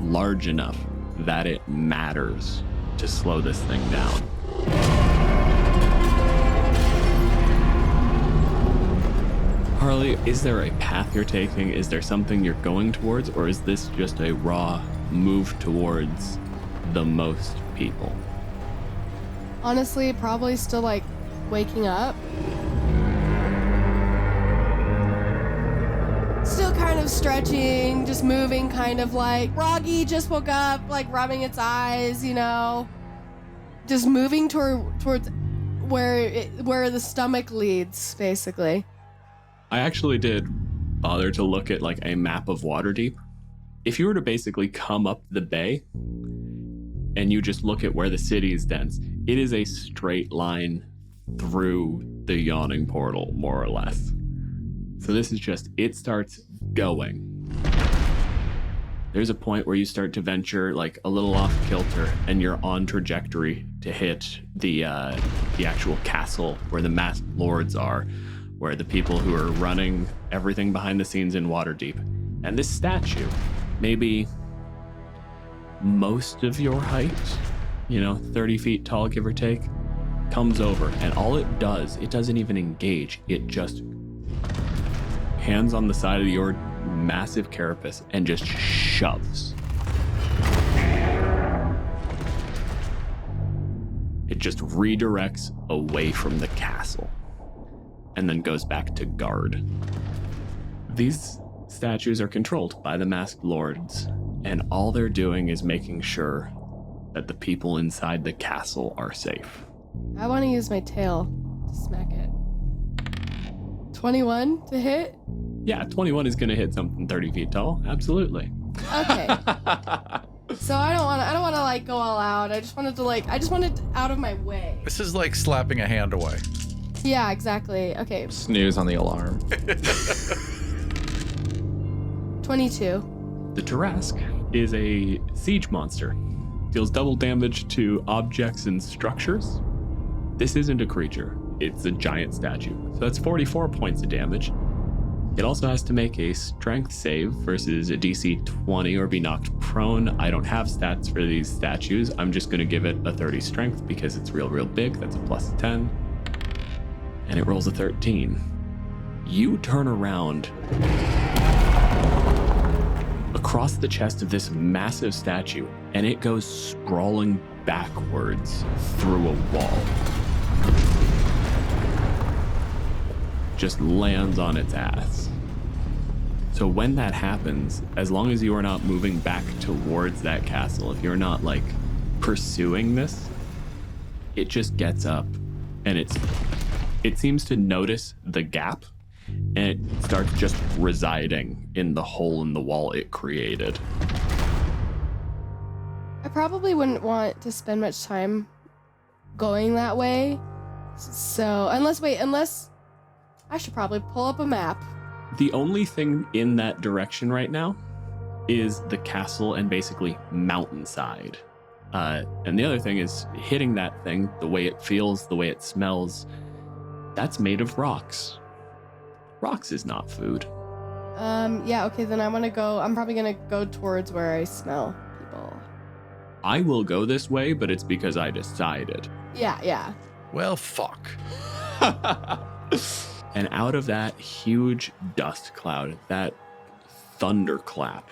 Speaker 2: large enough that it matters to slow this thing down. Harley, is there a path you're taking? Is there something you're going towards? Or is this just a raw move towards the most people?
Speaker 4: Honestly, probably still like waking up. Still kind of stretching, just moving, kind of like Froggy just woke up, like rubbing its eyes, you know, just moving towards where the stomach leads, basically.
Speaker 2: I actually did bother to look at like a map of Waterdeep. If you were to basically come up the bay and you just look at where the city is dense, it is a straight line through the yawning portal, more or less. So this is just, it starts going. There's a point where you start to venture like a little off kilter and you're on trajectory to hit the actual castle where the masked lords are, where the people who are running everything behind the scenes in Waterdeep. And this statue, maybe most of your height, 30 feet tall, give or take, comes over. And all it does, it doesn't even engage. It just hands on the side of your massive carapace and just shoves. It just redirects away from the castle and then goes back to guard. These statues are controlled by the masked lords, and all they're doing is making sure that the people inside the castle are safe.
Speaker 4: I want to use my tail to smack it. 21 to hit?
Speaker 2: Yeah, 21 is gonna hit something 30 feet tall. Absolutely.
Speaker 4: Okay. So I don't want to like go all out. I just wanted out of my way.
Speaker 1: This is like slapping a hand away.
Speaker 4: Yeah, exactly. Okay.
Speaker 5: Snooze on the alarm.
Speaker 4: 22.
Speaker 2: The Tarrasque is a siege monster. Deals double damage to objects and structures. This isn't a creature. It's a giant statue. So that's 44 points of damage. It also has to make a strength save versus a DC 20 or be knocked prone. I don't have stats for these statues. I'm just going to give it a 30 strength because it's real big. That's a plus 10. And it rolls a 13. You turn around across the chest of this massive statue, and it goes sprawling backwards through a wall. Just lands on its ass. So when that happens, as long as you are not moving back towards that castle, if you're not like pursuing this, it just gets up and it seems to notice the gap and it starts just residing in the hole in the wall it created.
Speaker 4: I probably wouldn't want to spend much time going that way. So, unless I should probably pull up a map.
Speaker 2: The only thing in that direction right now is the castle and basically mountainside. And the other thing is hitting that thing, the way it feels, the way it smells, that's made of rocks. Rocks is not food.
Speaker 4: Yeah, okay, then I'm probably gonna go towards where I smell people.
Speaker 2: I will go this way, but it's because I decided.
Speaker 4: Yeah.
Speaker 1: Well, fuck.
Speaker 2: And out of that huge dust cloud, that thunderclap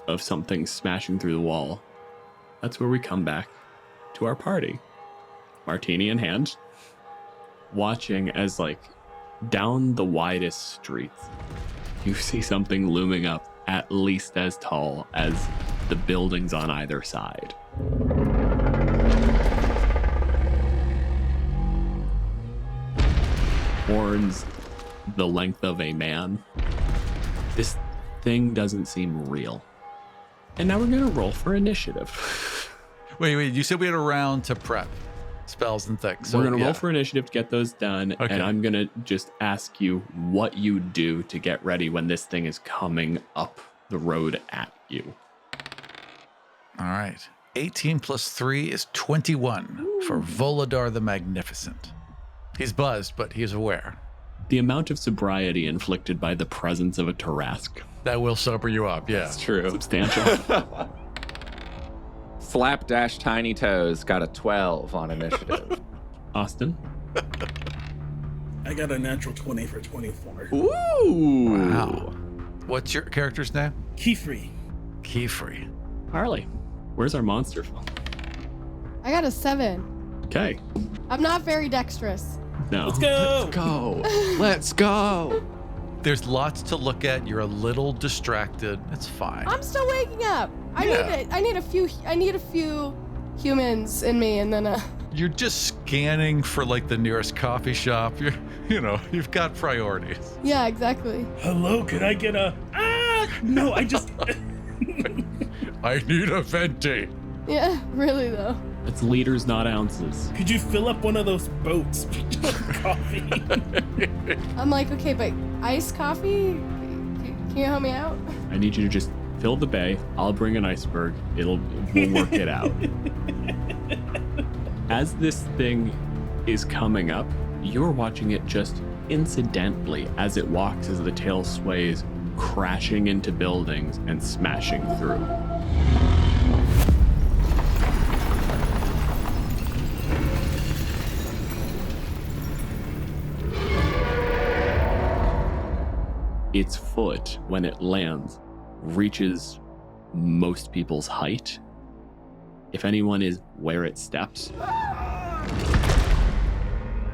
Speaker 2: of something smashing through the wall, that's where we come back to our party. Martini in hand, watching as like down the widest streets, you see something looming up at least as tall as the buildings on either side. Horns the length of a man. This thing doesn't seem real. And now we're gonna roll for initiative.
Speaker 1: Wait, you said we had a round to prep spells and things. So
Speaker 2: we're gonna
Speaker 1: yeah.
Speaker 2: roll for initiative to get those done,
Speaker 1: Okay.
Speaker 2: and I'm gonna just ask you what you do to get ready when this thing is coming up the road at you.
Speaker 1: All right. 18 plus 3 is 21 for Volodar the Magnificent. He's buzzed, but he's aware.
Speaker 2: The amount of sobriety inflicted by the presence of a Tarask.
Speaker 1: That will sober you up, yeah.
Speaker 5: That's true.
Speaker 2: Substantial.
Speaker 5: Slapdash Tiny Toes got a 12 on initiative.
Speaker 2: Austin?
Speaker 6: I got a natural 20 for 24.
Speaker 5: Ooh.
Speaker 1: Wow. What's your character's name?
Speaker 6: Keyfree.
Speaker 1: Keyfree.
Speaker 2: Harley, where's our monster film?
Speaker 4: I got a 7.
Speaker 2: Okay.
Speaker 4: I'm not very dexterous.
Speaker 2: No.
Speaker 6: Let's go.
Speaker 5: Go. Let's go.
Speaker 1: There's lots to look at. You're a little distracted. It's fine.
Speaker 4: I'm still waking up. I need a few humans in me, and then
Speaker 1: You're just scanning for like the nearest coffee shop. You've got priorities.
Speaker 4: yeah, exactly.
Speaker 6: Hello, could I get a... No, I just...
Speaker 1: I need a venti.
Speaker 4: Yeah, really though.
Speaker 2: It's liters, not ounces.
Speaker 6: Could you fill up one of those boats with coffee?
Speaker 4: I'm like, okay, but iced coffee? Can you help me out?
Speaker 2: I need you to just fill the bay. I'll bring an iceberg. We'll work it out. As this thing is coming up, you're watching it just incidentally as it walks, as the tail sways, crashing into buildings and smashing through. Its foot, when it lands, reaches most people's height. If anyone is where it steps,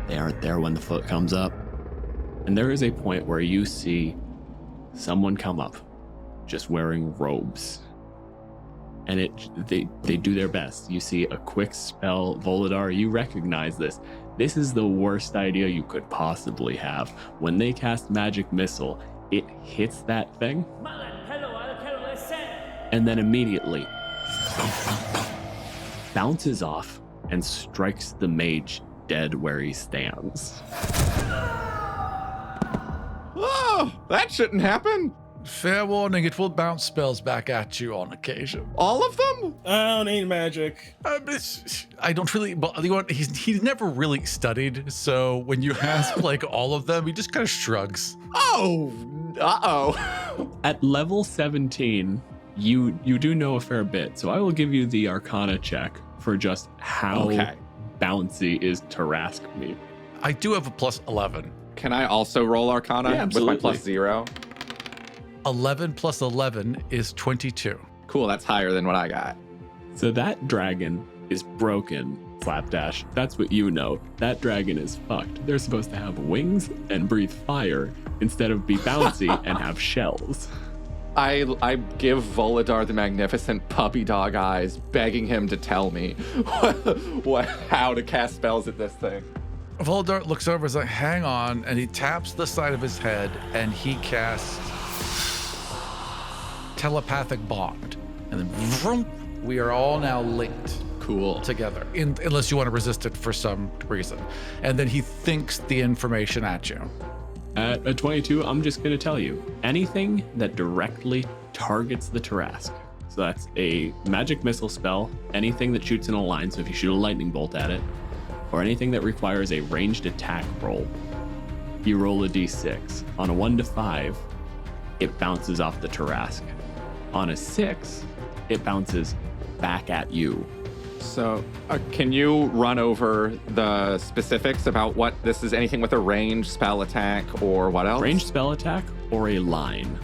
Speaker 2: they aren't there when the foot comes up. And there is a point where you see someone come up just wearing robes. And they do their best. You see a quick spell, Volodar, you recognize this. This is the worst idea you could possibly have. When they cast Magic Missile, it hits that thing, and then immediately bounces off and strikes the mage dead where he stands.
Speaker 5: Oh, that shouldn't happen.
Speaker 1: Fair warning, it will bounce spells back at you on occasion.
Speaker 5: All of them?
Speaker 6: I don't need magic.
Speaker 1: I don't really. But he's never really studied, so when you ask like all of them, he just kind of shrugs.
Speaker 5: Oh, uh-oh.
Speaker 2: At level 17, you do know a fair bit, so I will give you the Arcana check for just how bouncy is Tarask meat.
Speaker 1: I do have a plus 11.
Speaker 5: Can I also roll Arcana
Speaker 2: Yeah,
Speaker 5: with my plus
Speaker 2: absolutely.
Speaker 5: 0?
Speaker 1: 11 plus 11 is 22.
Speaker 5: Cool, that's higher than what I got.
Speaker 2: So that dragon is broken, Slapdash. That's what you know. That dragon is fucked. They're supposed to have wings and breathe fire instead of be bouncy and have shells.
Speaker 5: I give Volodar the Magnificent puppy dog eyes, begging him to tell me how to cast spells at this thing.
Speaker 1: Voldart looks over, is like, hang on, and he taps the side of his head, and he casts telepathic bond. And then vroom, we are all now linked
Speaker 5: Cool.
Speaker 1: together, unless you want to resist it for some reason. And then he thinks the information at you.
Speaker 2: At a 22, I'm just going to tell you, anything that directly targets the Tarask. So that's a magic missile spell, anything that shoots in a line, so if you shoot a lightning bolt at it, or anything that requires a ranged attack roll, you roll a d6. On a 1 to 5, it bounces off the Tarask. On a 6, it bounces back at you.
Speaker 5: So, can you run over the specifics about what this is? Anything with a ranged spell attack or what else?
Speaker 2: Ranged spell attack or a line.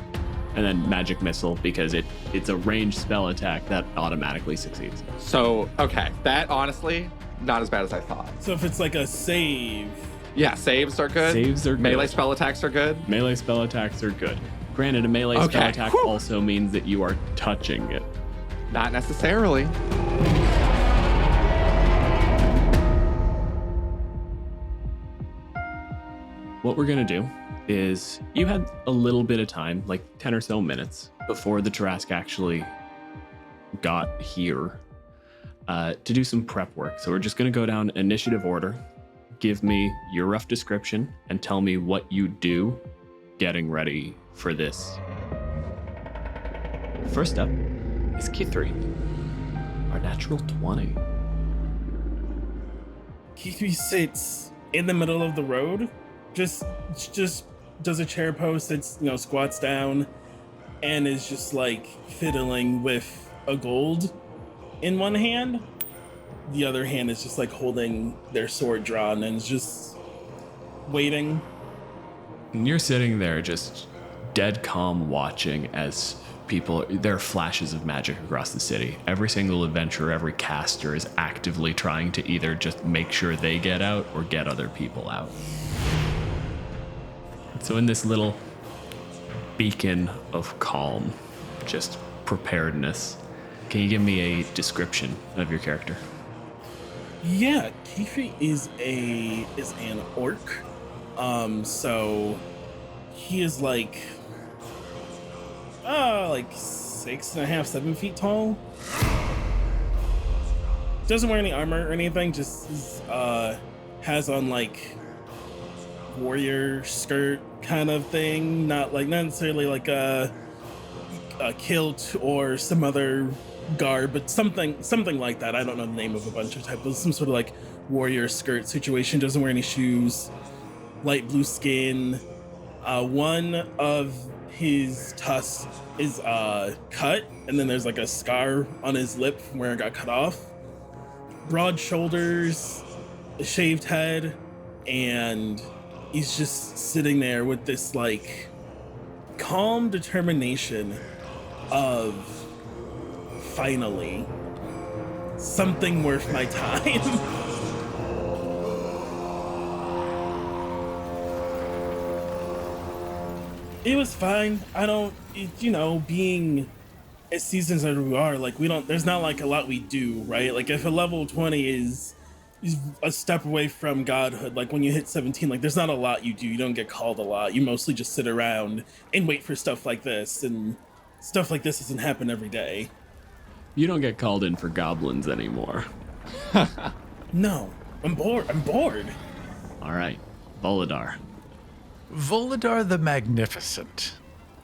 Speaker 2: And then magic missile, because it's a ranged spell attack that automatically succeeds.
Speaker 5: So, okay, that honestly, not as bad as I thought.
Speaker 6: So if it's like a save,
Speaker 5: Yeah, saves are good.
Speaker 2: Saves are good.
Speaker 5: Melee spell attacks are good.
Speaker 2: Melee spell attacks are good. Granted, a melee spell
Speaker 5: Okay.
Speaker 2: attack
Speaker 5: Whew.
Speaker 2: also means that you are touching it.
Speaker 5: Not necessarily.
Speaker 2: What we're gonna do is you had a little bit of time, like 10 or so minutes, before the Tarask actually got here to do some prep work. So we're just gonna go down initiative order. Give me your rough description and tell me what you do getting ready for this. First up is Kithri. Our natural 20.
Speaker 6: Kiwi sits in the middle of the road, just does a chair pose, sits, squats down, and is just like fiddling with a gold in one hand. The other hand is just like holding their sword drawn and is just waiting.
Speaker 2: And you're sitting there just dead calm watching as there are flashes of magic across the city. Every single adventurer, every caster is actively trying to either just make sure they get out or get other people out. So in this little beacon of calm, just preparedness, can you give me a description of your character?
Speaker 6: Yeah, Kiwi is an orc. So he is like 6.5, 7 feet tall. Doesn't wear any armor or anything, just has on like warrior skirt kind of thing, not necessarily like a kilt or some other garb, but something like that. I don't know the name of a bunch of types, some sort of like warrior skirt situation. Doesn't wear any shoes, light blue skin. One of his tusks is cut, and then there's like a scar on his lip from where it got cut off. Broad shoulders, a shaved head, and he's just sitting there with this like calm determination of finally something worth my time. It was fine. Being as seasoned as we are, like there's not like a lot we do, right? Like if a level 20 is a step away from godhood, like when you hit 17, like there's not a lot you do. You don't get called a lot. You mostly just sit around and wait for stuff like this, and stuff like this doesn't happen every day.
Speaker 2: You don't get called in for goblins anymore.
Speaker 6: No, I'm bored.
Speaker 2: All right, Volodar.
Speaker 1: Volodar the Magnificent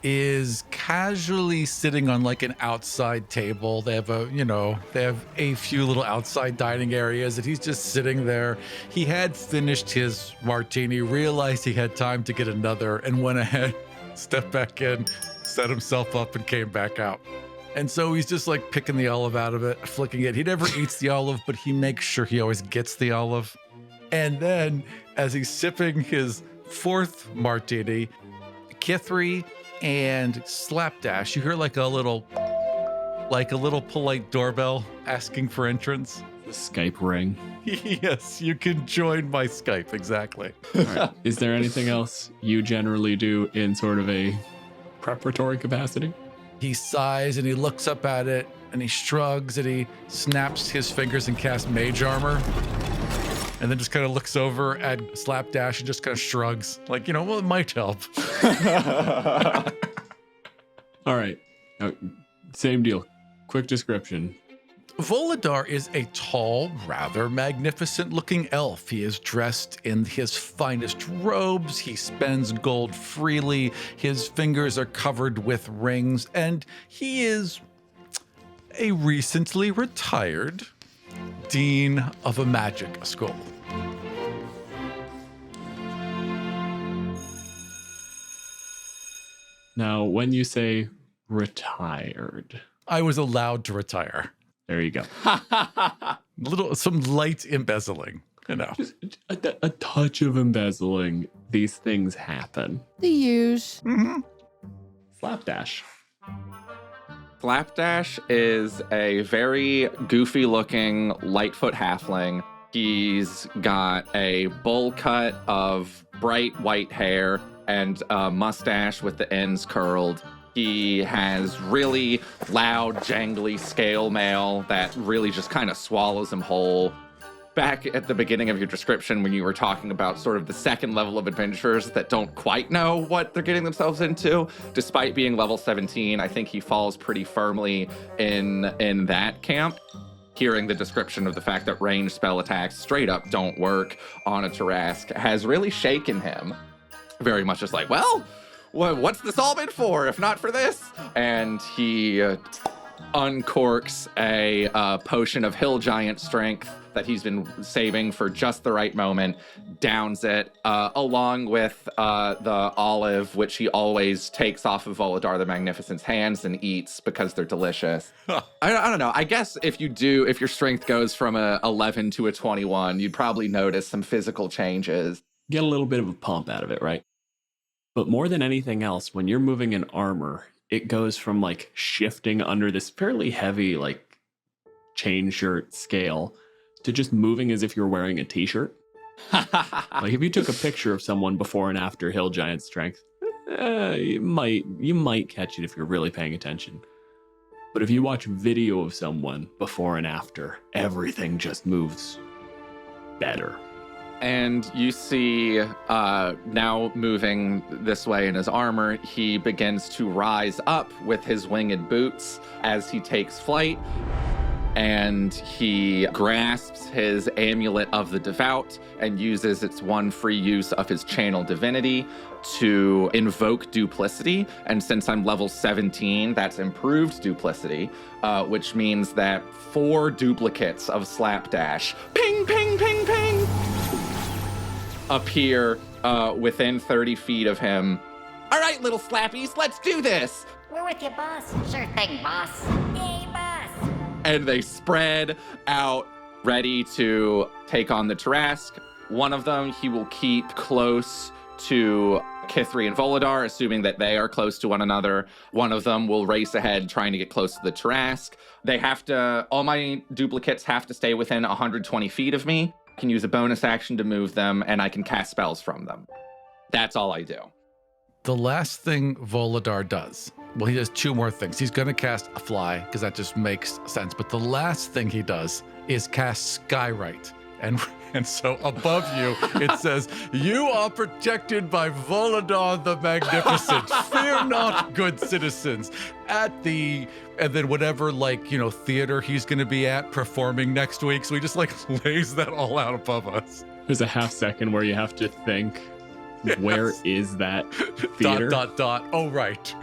Speaker 1: is casually sitting on like an outside table. They have a few little outside dining areas and he's just sitting there. He had finished his martini, realized he had time to get another, and went ahead, stepped back in, set himself up, and came back out. And so he's just like picking the olive out of it, flicking it. He never eats the olive, but he makes sure he always gets the olive. And then as he's sipping his fourth martini, Kithri and Slapdash, you hear like a little polite doorbell asking for entrance.
Speaker 2: The Skype ring.
Speaker 1: Yes, you can join my Skype, exactly.
Speaker 2: All right. Is there anything else you generally do in sort of a preparatory capacity?
Speaker 1: He sighs and he looks up at it and he shrugs and he snaps his fingers and casts mage armor. And then just kind of looks over at Slapdash and just kind of shrugs. Like, well, it might help.
Speaker 2: All right. Now, same deal. Quick description.
Speaker 1: Volodar is a tall, rather magnificent-looking elf. He is dressed in his finest robes. He spends gold freely. His fingers are covered with rings. And he is a recently retired dean of a magic school.
Speaker 2: Now, when you say retired,
Speaker 1: I was allowed to retire.
Speaker 2: there you go.
Speaker 1: Some light embezzling,
Speaker 2: Just a touch of embezzling. These things happen.
Speaker 4: The huge.
Speaker 1: Mm-hmm.
Speaker 2: Slapdash.
Speaker 5: Slapdash is a very goofy looking Lightfoot halfling. He's got a bowl cut of bright white hair and a mustache with the ends curled. He has really loud, jangly scale mail that really just kind of swallows him whole. Back at the beginning of your description, when you were talking about sort of the second level of adventurers that don't quite know what they're getting themselves into, despite being level 17, I think he falls pretty firmly in that camp. Hearing the description of the fact that ranged spell attacks straight up don't work on a Tarrasque has really shaken him. Very much just like, well, what's this all been for if not for this? And he uncorks a potion of hill giant strength that he's been saving for just the right moment, downs it, along with the olive, which he always takes off of Volodar the Magnificent's hands and eats because they're delicious. I don't know. I guess if your strength goes from a 11 to a 21, you'd probably notice some physical changes.
Speaker 2: Get a little bit of a pump out of it, right? But more than anything else, when you're moving in armor, it goes from like shifting under this fairly heavy like chain shirt scale to just moving as if you're wearing a t-shirt. Like if you took a picture of someone before and after hill giant strength, you might catch it if you're really paying attention. But if you watch video of someone before and after, everything just moves better.
Speaker 5: And you see now moving this way in his armor, he begins to rise up with his winged boots as he takes flight. And he grasps his Amulet of the Devout and uses its one free use of his channel divinity to invoke duplicity. And since I'm level 17, that's improved duplicity, which means that 4 duplicates of Slapdash, ping, ping, ping, ping, appear within 30 feet of him. All right, little slappies, let's do this.
Speaker 7: We're with you, boss. Sure thing, boss. Yay, boss.
Speaker 5: And they spread out, ready to take on the Tarrasque. One of them he will keep close to Kithri and Volodar, assuming that they are close to one another. One of them will race ahead, trying to get close to the Tarrasque. All my duplicates have to stay within 120 feet of me. I can use a bonus action to move them, and I can cast spells from them. That's all I do.
Speaker 1: The last thing Volodar does, well, he does 2 more things. He's going to cast a fly because that just makes sense. But the last thing he does is cast Skywrite. And so above you, it says, "You are protected by Volodar the Magnificent. Fear not, good citizens." And then whatever, theater he's going to be at performing next week. So he just lays that all out above us.
Speaker 2: There's a half second where you have to think, where is that theater? ...
Speaker 1: Oh, right.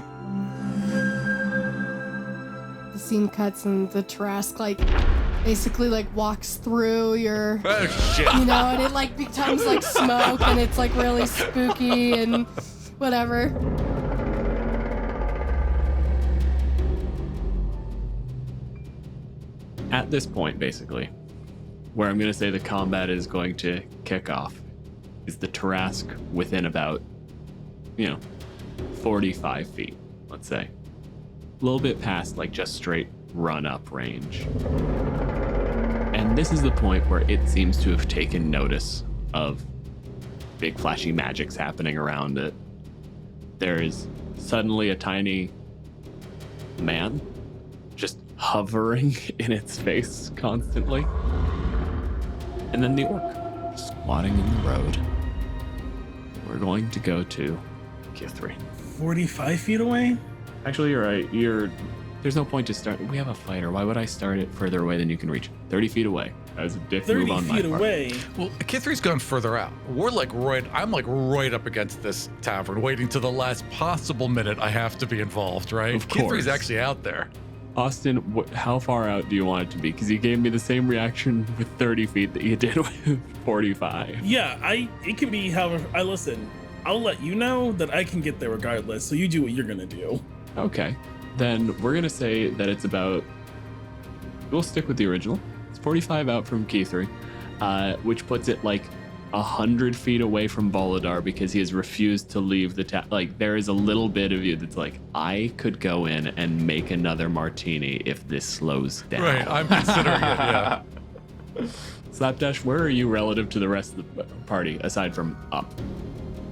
Speaker 4: The scene cuts and the Tarrasque basically walks through your,
Speaker 1: Oh, shit.
Speaker 4: and it becomes smoke and it's really spooky and whatever.
Speaker 2: At this point, basically, where I'm going to say the combat is going to kick off, is the Tarrasque within about, 45 feet, let's say. A little bit past just straight run-up range. And this is the point where it seems to have taken notice of big flashy magics happening around it. There is suddenly a tiny man just hovering in its face constantly. And then the orc squatting in the road. We're going to go to Kithri.
Speaker 6: 45 feet away?
Speaker 2: Actually, you're right. There's no point to start. We have a fighter. Why would I start it further away than you can reach? 30 feet away. That was a dick
Speaker 6: 30
Speaker 2: move on my
Speaker 6: feet
Speaker 2: part.
Speaker 6: away.
Speaker 1: Well, Kithri's gone further out. We're I'm right up against this tavern, waiting to the last possible minute I have to be involved, right?
Speaker 2: Of course.
Speaker 1: Kithri's actually out there.
Speaker 2: Austin, how far out do you want it to be? Because you gave me the same reaction with 30 feet that you did with 45.
Speaker 6: Yeah, it can be however. Listen, I'll let you know that I can get there regardless, so you do what you're gonna do.
Speaker 2: Okay. Then we're going to say that it's about... We'll stick with the original. It's 45 out from Kithri, which puts it 100 feet away from Volodar because he has refused to leave the there is a little bit of you that's I could go in and make another martini if this slows down.
Speaker 1: Right, I'm considering it, yeah.
Speaker 2: Slapdash, where are you relative to the rest of the party, aside from up?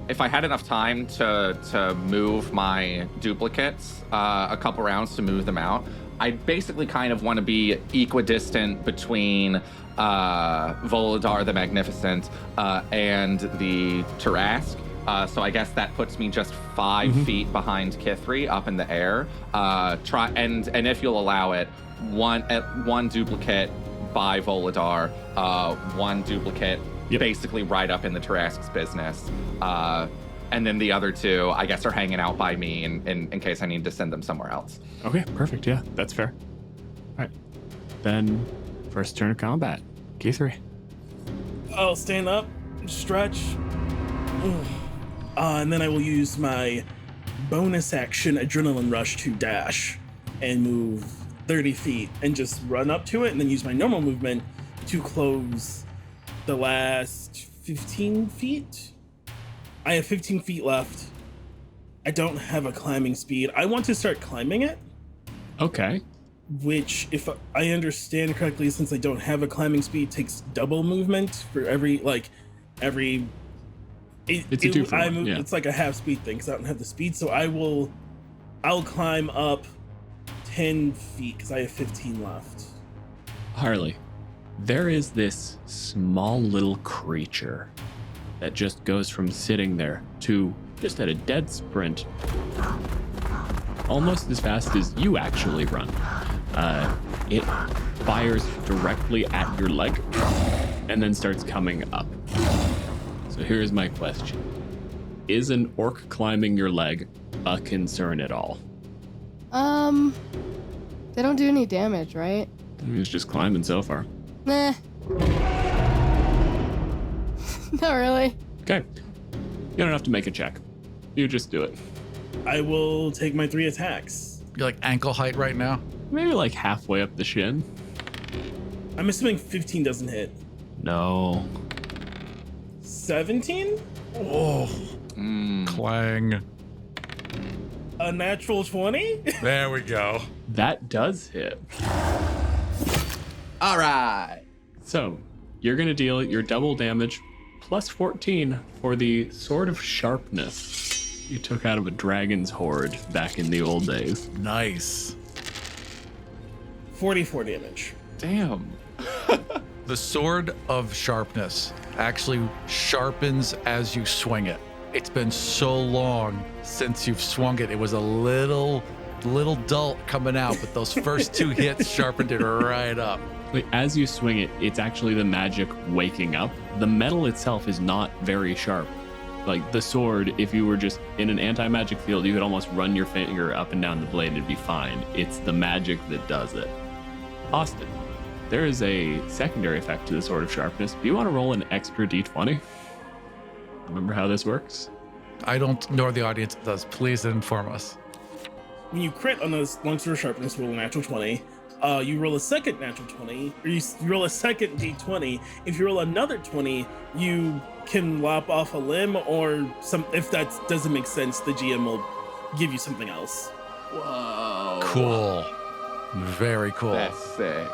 Speaker 5: If I had enough time to move my duplicates a couple rounds to move them out, I basically kind of want to be equidistant between Volodar the Magnificent and the Tarrasque. So I guess that puts me just 5 feet behind Kithri up in the air. And if you'll allow it, one duplicate by Volodar, one duplicate basically right up in the Tarrasque's business. And then the other 2, I guess, are hanging out by me in case I need to send them somewhere else.
Speaker 2: Okay, perfect. Yeah, that's fair. Then, first turn of combat. Key3.
Speaker 6: I'll stand up, stretch, and then I will use my bonus action Adrenaline Rush to dash and move 30 feet and just run up to it, and then use my normal movement to close the last 15 feet. I have 15 feet left. I don't have a climbing speed. I want to start climbing it,
Speaker 2: Okay.
Speaker 6: which, if I understand correctly, since I don't have a climbing speed, takes double movement for every.
Speaker 2: It's a 2-for-1, yeah.
Speaker 6: It's like a half speed thing because I don't have the speed. So I'll climb up 10 feet because I have 15 left.
Speaker 2: Harley, there is this small little creature that just goes from sitting there to just at a dead sprint, almost as fast as you actually run. It fires directly at your leg and then starts coming up. So here's my question. Is an orc climbing your leg a concern at all?
Speaker 4: They don't do any damage, right?
Speaker 2: I mean, it's just climbing so far.
Speaker 4: Nah. Not really.
Speaker 2: Okay. You don't have to make a check. You just do it.
Speaker 6: I will take my 3 attacks.
Speaker 1: You're like ankle height right now.
Speaker 2: Maybe like halfway up the shin.
Speaker 6: I'm assuming 15 doesn't hit.
Speaker 2: No.
Speaker 6: 17?
Speaker 1: Oh, clang.
Speaker 6: A natural 20?
Speaker 1: There we go.
Speaker 2: That does hit.
Speaker 5: All right.
Speaker 2: So, you're going to deal your double damage plus 14 for the Sword of Sharpness you took out of a dragon's hoard back in the old days.
Speaker 1: Nice.
Speaker 6: 44 damage.
Speaker 5: Damn.
Speaker 1: The Sword of Sharpness actually sharpens as you swing it. It's been so long since you've swung it. It was a little dull coming out, but those first 2 hits sharpened it right up.
Speaker 2: Like, as you swing it, it's actually the magic waking up. The metal itself is not very sharp. Like the sword, if you were just in an anti-magic field, you could almost run your finger up and down the blade and it'd be fine. It's the magic that does it. Austin, there is a secondary effect to the Sword of Sharpness. Do you want to roll an extra d20? Remember how this works?
Speaker 1: I don't, nor the audience does. Please inform us.
Speaker 6: When you crit on those Longsword Sharpness, roll a natural 20. You roll a second natural 20, or you roll a second d20. If you roll another 20, you can lop off a limb, or some. If that doesn't make sense, the GM will give you something else.
Speaker 5: Whoa.
Speaker 1: Cool. Very cool.
Speaker 5: That's sick.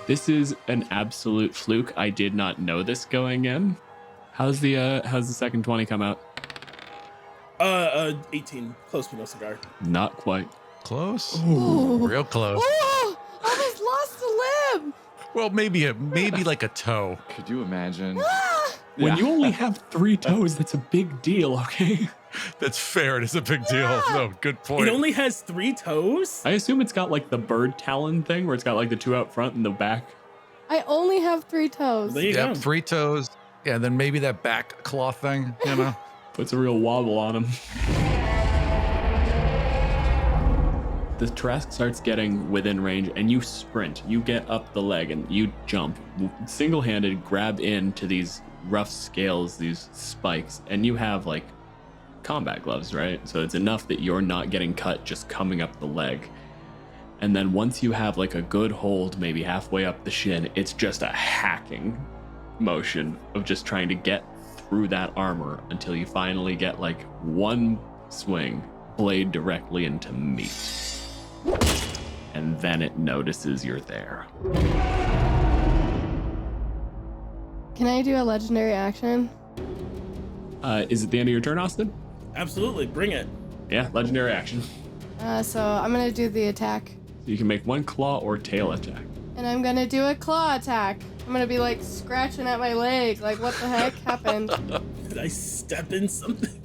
Speaker 2: This is an absolute fluke. I did not know this going in. How's the second 20 come out?
Speaker 6: 18. Close but no cigar.
Speaker 2: Not quite.
Speaker 1: Close?
Speaker 4: Ooh.
Speaker 1: Real close.
Speaker 4: Oh, almost lost a limb.
Speaker 1: Well, maybe like a toe.
Speaker 5: Could you imagine?
Speaker 2: When
Speaker 5: Yeah.
Speaker 2: you only have 3 toes, that's a big deal, okay?
Speaker 1: That's fair. It is a big deal. No, good point.
Speaker 6: It only has 3 toes?
Speaker 2: I assume it's got like the bird talon thing where it's got like the 2 out front and the back.
Speaker 4: I only have 3 toes.
Speaker 6: There you go.
Speaker 1: 3 toes. Yeah, then maybe that back claw thing, you know?
Speaker 2: Puts a real wobble on him. The Trask starts getting within range and you sprint. You get up the leg and you jump. Single-handed grab into these rough scales, these spikes, and you have like combat gloves, right? So it's enough that you're not getting cut just coming up the leg. And then once you have like a good hold, maybe halfway up the shin, it's just a hacking motion of just trying to get through that armor until you finally get like one swing, blade directly into meat. And then it notices you're there.
Speaker 4: Can I do a legendary action?
Speaker 2: Is it the end of your turn, Austin?
Speaker 6: Absolutely. Bring it.
Speaker 2: Yeah, legendary action.
Speaker 4: So I'm gonna do the attack.
Speaker 2: So you can make one claw or tail attack.
Speaker 4: And I'm gonna do a claw attack. I'm gonna be like scratching at my leg. Like, what the heck happened?
Speaker 6: Did I step in something?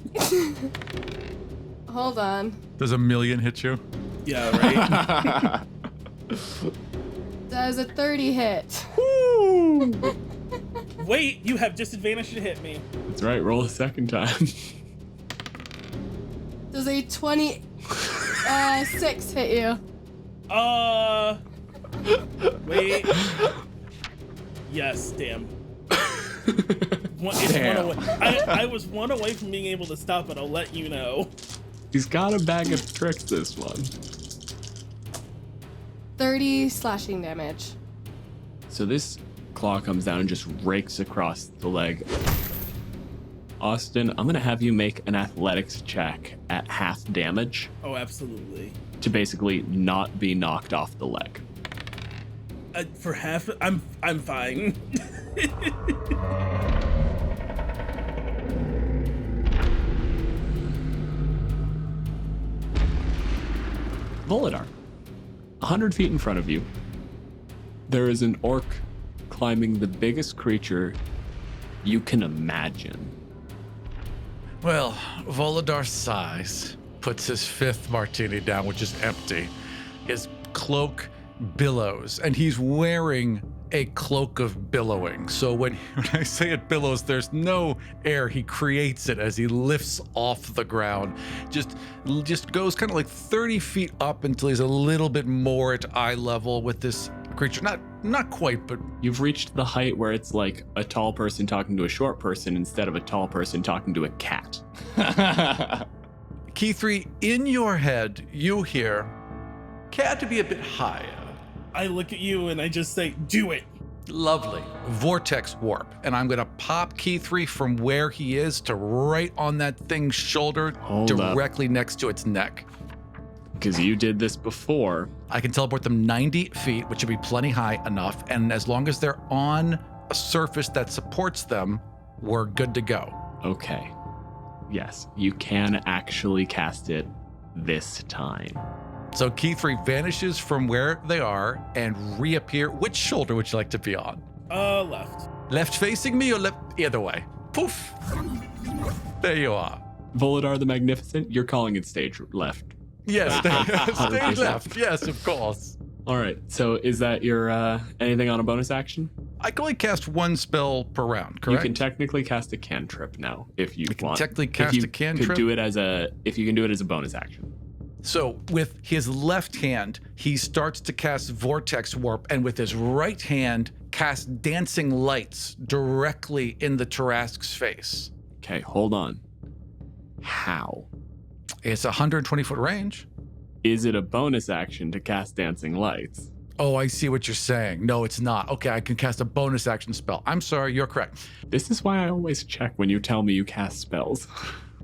Speaker 4: Hold on.
Speaker 1: Does a million hit you?
Speaker 6: Yeah, right?
Speaker 4: Does a 30 hit?
Speaker 6: Wait, you have disadvantage to hit me.
Speaker 2: That's right, roll a second time.
Speaker 4: Does a 26 hit you?
Speaker 6: Wait. Yes, damn. It's
Speaker 5: Damn.
Speaker 6: one away. I was one away from being able to stop it. I'll let you know.
Speaker 2: He's got a bag of tricks, this one.
Speaker 4: 30 slashing damage.
Speaker 2: So this claw comes down and just rakes across the leg. Austin, I'm going to have you make an athletics check at half damage
Speaker 6: Oh, absolutely.
Speaker 2: to basically not be knocked off the leg.
Speaker 6: For half, I'm fine.
Speaker 2: Volodar, 100 feet in front of you, there is an orc climbing the biggest creature you can imagine.
Speaker 1: Well, Volodar sighs, puts his fifth martini down, which is empty. His cloak billows, and he's wearing a cloak of billowing. So when I say it billows, there's no air. He creates it as he lifts off the ground. Just goes kind of like 30 feet up until he's a little bit more at eye level with this creature. Not quite, but
Speaker 2: You've reached the height where it's like a tall person talking to a short person instead of a tall person talking to a cat.
Speaker 1: Key 3, in your head, you hear, "Care to be a bit higher?"
Speaker 6: I look at you and I just say, do it.
Speaker 1: Lovely. Vortex warp. And I'm going to pop Key 3 from where he is to right on that thing's shoulder,
Speaker 2: Hold up.
Speaker 1: directly next to its neck.
Speaker 2: Because you did this before.
Speaker 1: I can teleport them 90 feet, which would be plenty high enough. And as long as they're on a surface that supports them, we're good to go.
Speaker 2: Okay. Yes, you can actually cast it this time.
Speaker 1: So Key 3 vanishes from where they are and reappear. Which shoulder would you like to be on?
Speaker 6: Left.
Speaker 1: Left facing me or left? Either way. Poof. There you are.
Speaker 2: Volodar the Magnificent, you're calling it stage left.
Speaker 1: Yes, stay
Speaker 2: 100%.
Speaker 1: left. Yes, of course.
Speaker 2: All right, so is that your anything on a bonus action?
Speaker 1: I can only cast one spell per round, correct?
Speaker 2: You can technically cast a cantrip now if you
Speaker 1: I can
Speaker 2: want.
Speaker 1: technically
Speaker 2: If
Speaker 1: cast
Speaker 2: you
Speaker 1: a cantrip?
Speaker 2: Could do it as if you can do it as a bonus action.
Speaker 1: So with his left hand, he starts to cast Vortex Warp, and with his right hand, cast Dancing Lights directly in the Tarrasque's face.
Speaker 2: Okay, hold on. How?
Speaker 1: It's a 120-foot range.
Speaker 2: Is it a bonus action to cast Dancing Lights?
Speaker 1: Oh, I see what you're saying. No, it's not. Okay, I can cast a bonus action spell. I'm sorry, you're correct.
Speaker 2: This is why I always check when you tell me you cast spells.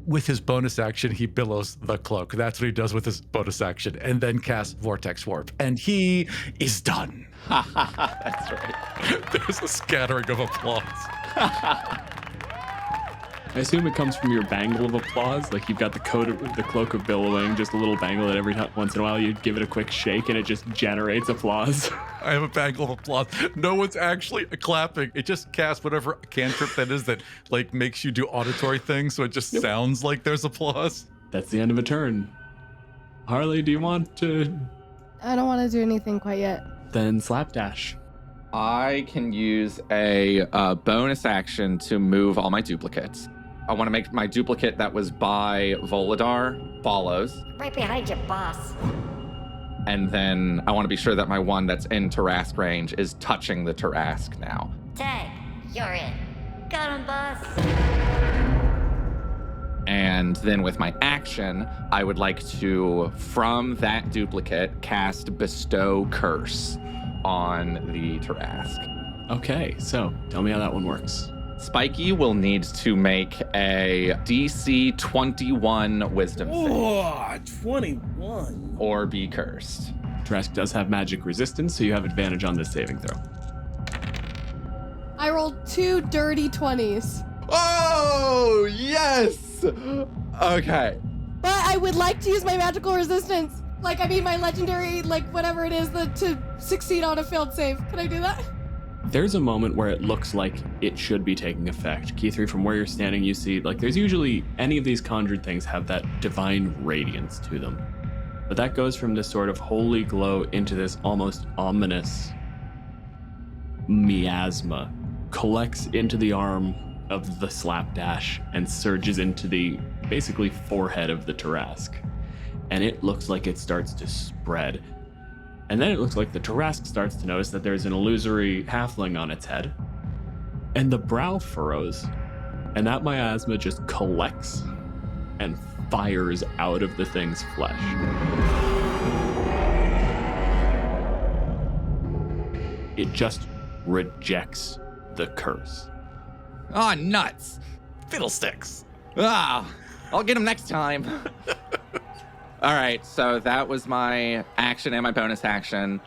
Speaker 1: With his bonus action, he billows the cloak. That's what he does with his bonus action, and then casts Vortex Warp. And he is done.
Speaker 5: That's right.
Speaker 1: There's a scattering of applause.
Speaker 2: I assume it comes from your bangle of applause. Like you've got the cloak of billowing, just a little bangle that every once in a while you give it a quick shake and it just generates applause.
Speaker 1: I have a bangle of applause. No one's actually clapping. It just casts whatever cantrip that is that like makes you do auditory things, so it just sounds like there's applause.
Speaker 2: That's the end of a turn. Harley, do you want to
Speaker 4: I don't want to do anything quite yet.
Speaker 2: then slapdash?
Speaker 5: I can use a bonus action to move all my duplicates. I want to make my duplicate that was by Volodar follows.
Speaker 7: Right behind you, boss.
Speaker 5: And then I want to be sure that my one that's in Tarrasque range is touching the Tarrasque now.
Speaker 7: Tag, you're in. Got him, boss.
Speaker 5: And then with my action, I would like to, from that duplicate, cast Bestow Curse on the Tarrasque.
Speaker 2: Okay, so tell me how that one works.
Speaker 5: Spiky will need to make a DC 21 Wisdom save
Speaker 6: Oh, 21.
Speaker 5: or be cursed.
Speaker 2: Trask does have magic resistance, so you have advantage on this saving throw.
Speaker 4: I rolled 2 dirty 20s.
Speaker 5: Oh, yes! Okay.
Speaker 4: But I would like to use my magical resistance. Like, I mean, my legendary, like, whatever it is, to succeed on a failed save. Can I do that?
Speaker 2: There's a moment where it looks like it should be taking effect. Key 3, from where you're standing, you see, like, there's usually any of these conjured things have that divine radiance to them. But that goes from this sort of holy glow into this almost ominous miasma, collects into the arm of the slapdash and surges into the basically forehead of the Tarrasque. And it looks like it starts to spread. And then it looks like the Tarrasque starts to notice that there's an illusory halfling on its head. And the brow furrows. And that miasma just collects and fires out of the thing's flesh. It just rejects the curse.
Speaker 5: Oh, nuts.
Speaker 1: Fiddlesticks.
Speaker 5: Ah, I'll get him next time. All right, so that was my action and my bonus action.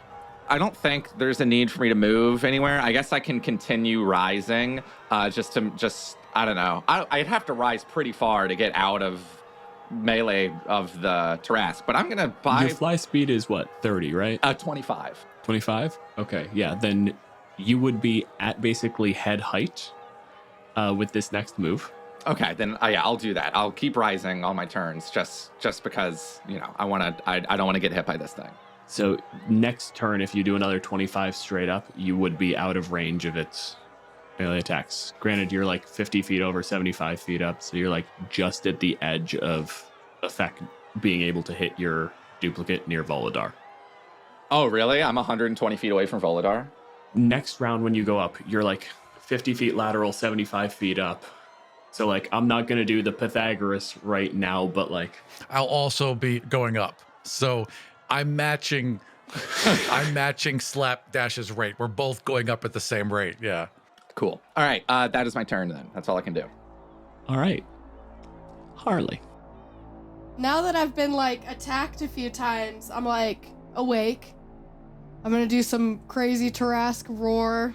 Speaker 5: I don't think there's a need for me to move anywhere. I guess I can continue rising, I don't know. I'd have to rise pretty far to get out of melee of the Tarrasque, but I'm going to buy...
Speaker 2: Your fly speed is what, 30, right?
Speaker 5: 25.
Speaker 2: 25? Okay, yeah, then you would be at basically head height with this next move.
Speaker 5: Okay, then yeah, I'll do that. I'll keep rising on my turns just because, you know, I don't want to get hit by this thing.
Speaker 2: So next turn, if you do another 25 straight up, you would be out of range of its melee attacks. Granted, you're like 50 feet over, 75 feet up, so you're like just at the edge of effect being able to hit your duplicate near Volodar.
Speaker 5: Oh, really? I'm 120 feet away from Volodar?
Speaker 2: Next round, when you go up, you're like 50 feet lateral, 75 feet up. So, like, I'm not going to do the Pythagoras right now, but, like...
Speaker 1: I'll also be going up. So I'm matching Slapdash's rate. We're both going up at the same rate. Yeah.
Speaker 5: Cool. All right, that is my turn then. That's all I can do.
Speaker 2: All right. Harley.
Speaker 4: Now that I've been like attacked a few times, I'm like awake. I'm gonna do some crazy Tarrasque roar.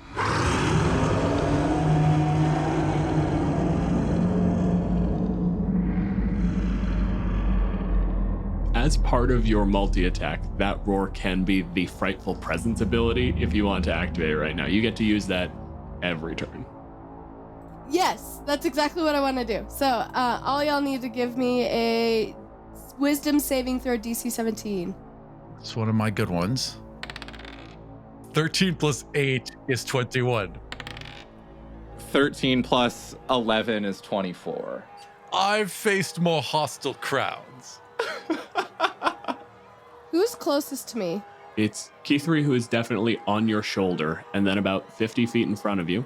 Speaker 2: As part of your multi-attack, that roar can be the Frightful Presence ability if you want to activate it right now. You get to use that every turn.
Speaker 4: Yes, that's exactly what I want to do. So all y'all need to give me a Wisdom saving throw DC 17.
Speaker 1: It's one of my good ones. 13 plus 8 is 21.
Speaker 5: 13 plus 11 is 24.
Speaker 1: I've faced more hostile crowds.
Speaker 4: Who's closest to me?
Speaker 2: It's Keithri, who is definitely on your shoulder, and then about 50 feet in front of you,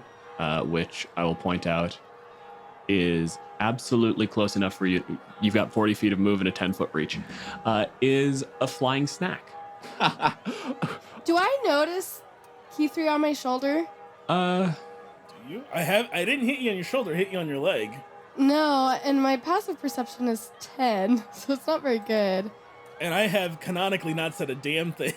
Speaker 2: which I will point out is absolutely close enough for you. You've got 40 feet of move and a 10-foot reach. Is a flying snack.
Speaker 4: Do I notice Keithri on my shoulder?
Speaker 6: Do you? I didn't hit you on your shoulder, I hit you on your leg.
Speaker 4: No, and my passive perception is 10, so it's not very good.
Speaker 6: And I have canonically not said a damn thing.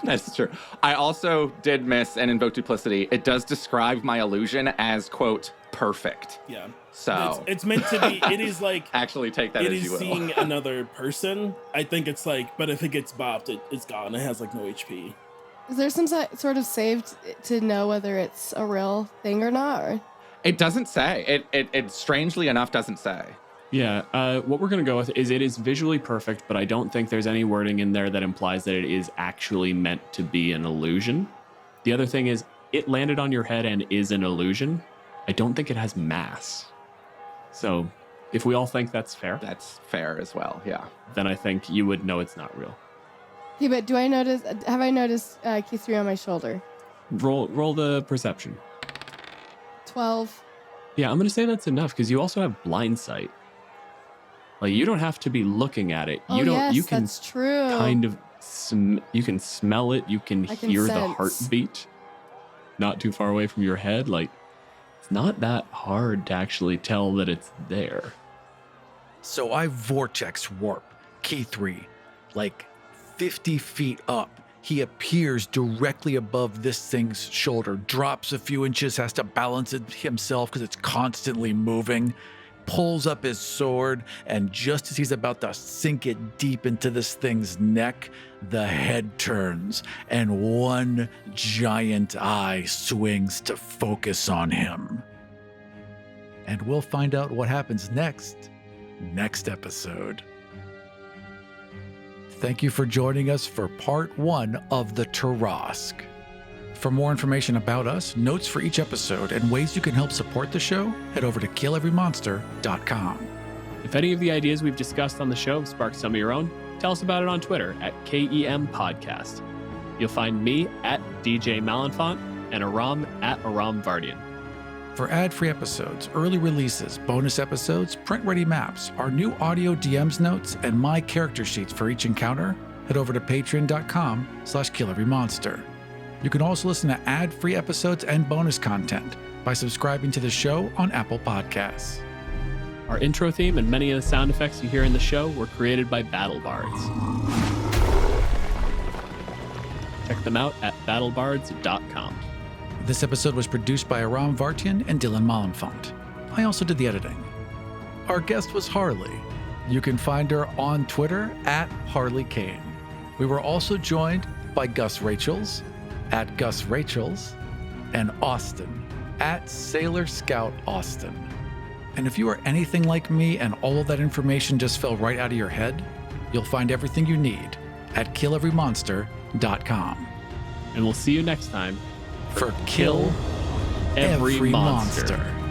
Speaker 5: That's true. I also did miss and invoke duplicity. It does describe my illusion as, quote, perfect.
Speaker 6: Yeah.
Speaker 5: So
Speaker 6: it's meant to be, it is like,
Speaker 5: actually take that
Speaker 6: it
Speaker 5: as
Speaker 6: is
Speaker 5: you will.
Speaker 6: seeing another person. I think it's like, but if it gets bopped, it's gone. It has like no HP.
Speaker 4: Is there some sort of save to know whether it's a real thing or not? Or?
Speaker 5: It doesn't say. It strangely enough doesn't say.
Speaker 2: Yeah, what we're going to go with is it is visually perfect, but I don't think there's any wording in there that implies that it is actually meant to be an illusion. The other thing is it landed on your head and is an illusion. I don't think it has mass. So if we all think that's fair,
Speaker 5: That's fair as well, yeah.
Speaker 2: then I think you would know it's not real.
Speaker 4: Yeah, but have I noticed Keithri on my shoulder?
Speaker 2: Roll the perception.
Speaker 4: 12.
Speaker 2: Yeah, I'm going to say that's enough because you also have blind sight. Like, you don't have to be looking at it.
Speaker 4: Oh,
Speaker 2: You don't.
Speaker 4: yes,
Speaker 2: You can
Speaker 4: that's true.
Speaker 2: kind of. You can smell it. You can
Speaker 4: I can
Speaker 2: hear the
Speaker 4: sense.
Speaker 2: heartbeat. Not too far away from your head. Like, it's not that hard to actually tell that it's there.
Speaker 1: So I vortex warp Keithri like 50 feet up. He appears directly above this thing's shoulder, drops a few inches, has to balance it himself because it's constantly moving, pulls up his sword, and just as he's about to sink it deep into this thing's neck, the head turns and one giant eye swings to focus on him. And we'll find out what happens next episode. Thank you for joining us for part 1 of the Tarrasque. For more information about us, notes for each episode, and ways you can help support the show, head over to killeverymonster.com.
Speaker 2: If any of the ideas we've discussed on the show have sparked some of your own, tell us about it on Twitter at KEM Podcast. You'll find me at DJ Malenfant and Aram at Aram Vardian.
Speaker 1: For ad-free episodes, early releases, bonus episodes, print-ready maps, our new audio DMs notes, and my character sheets for each encounter, head over to patreon.com/KillEveryMonster. You can also listen to ad-free episodes and bonus content by subscribing to the show on Apple Podcasts.
Speaker 2: Our intro theme and many of the sound effects you hear in the show were created by BattleBards. Check them out at battlebards.com.
Speaker 1: This episode was produced by Aram Vartian and Dylan Malenfant. I also did the editing. Our guest was Harley. You can find her on Twitter at Harley Kane. We were also joined by Gus Rachels at Gus Rachels and Austin at Sailor Scout Austin. And if you are anything like me and all of that information just fell right out of your head, you'll find everything you need at KillEveryMonster.com.
Speaker 2: And we'll see you next time
Speaker 1: For Kill
Speaker 2: Every
Speaker 1: Every
Speaker 2: Monster.
Speaker 1: Monster.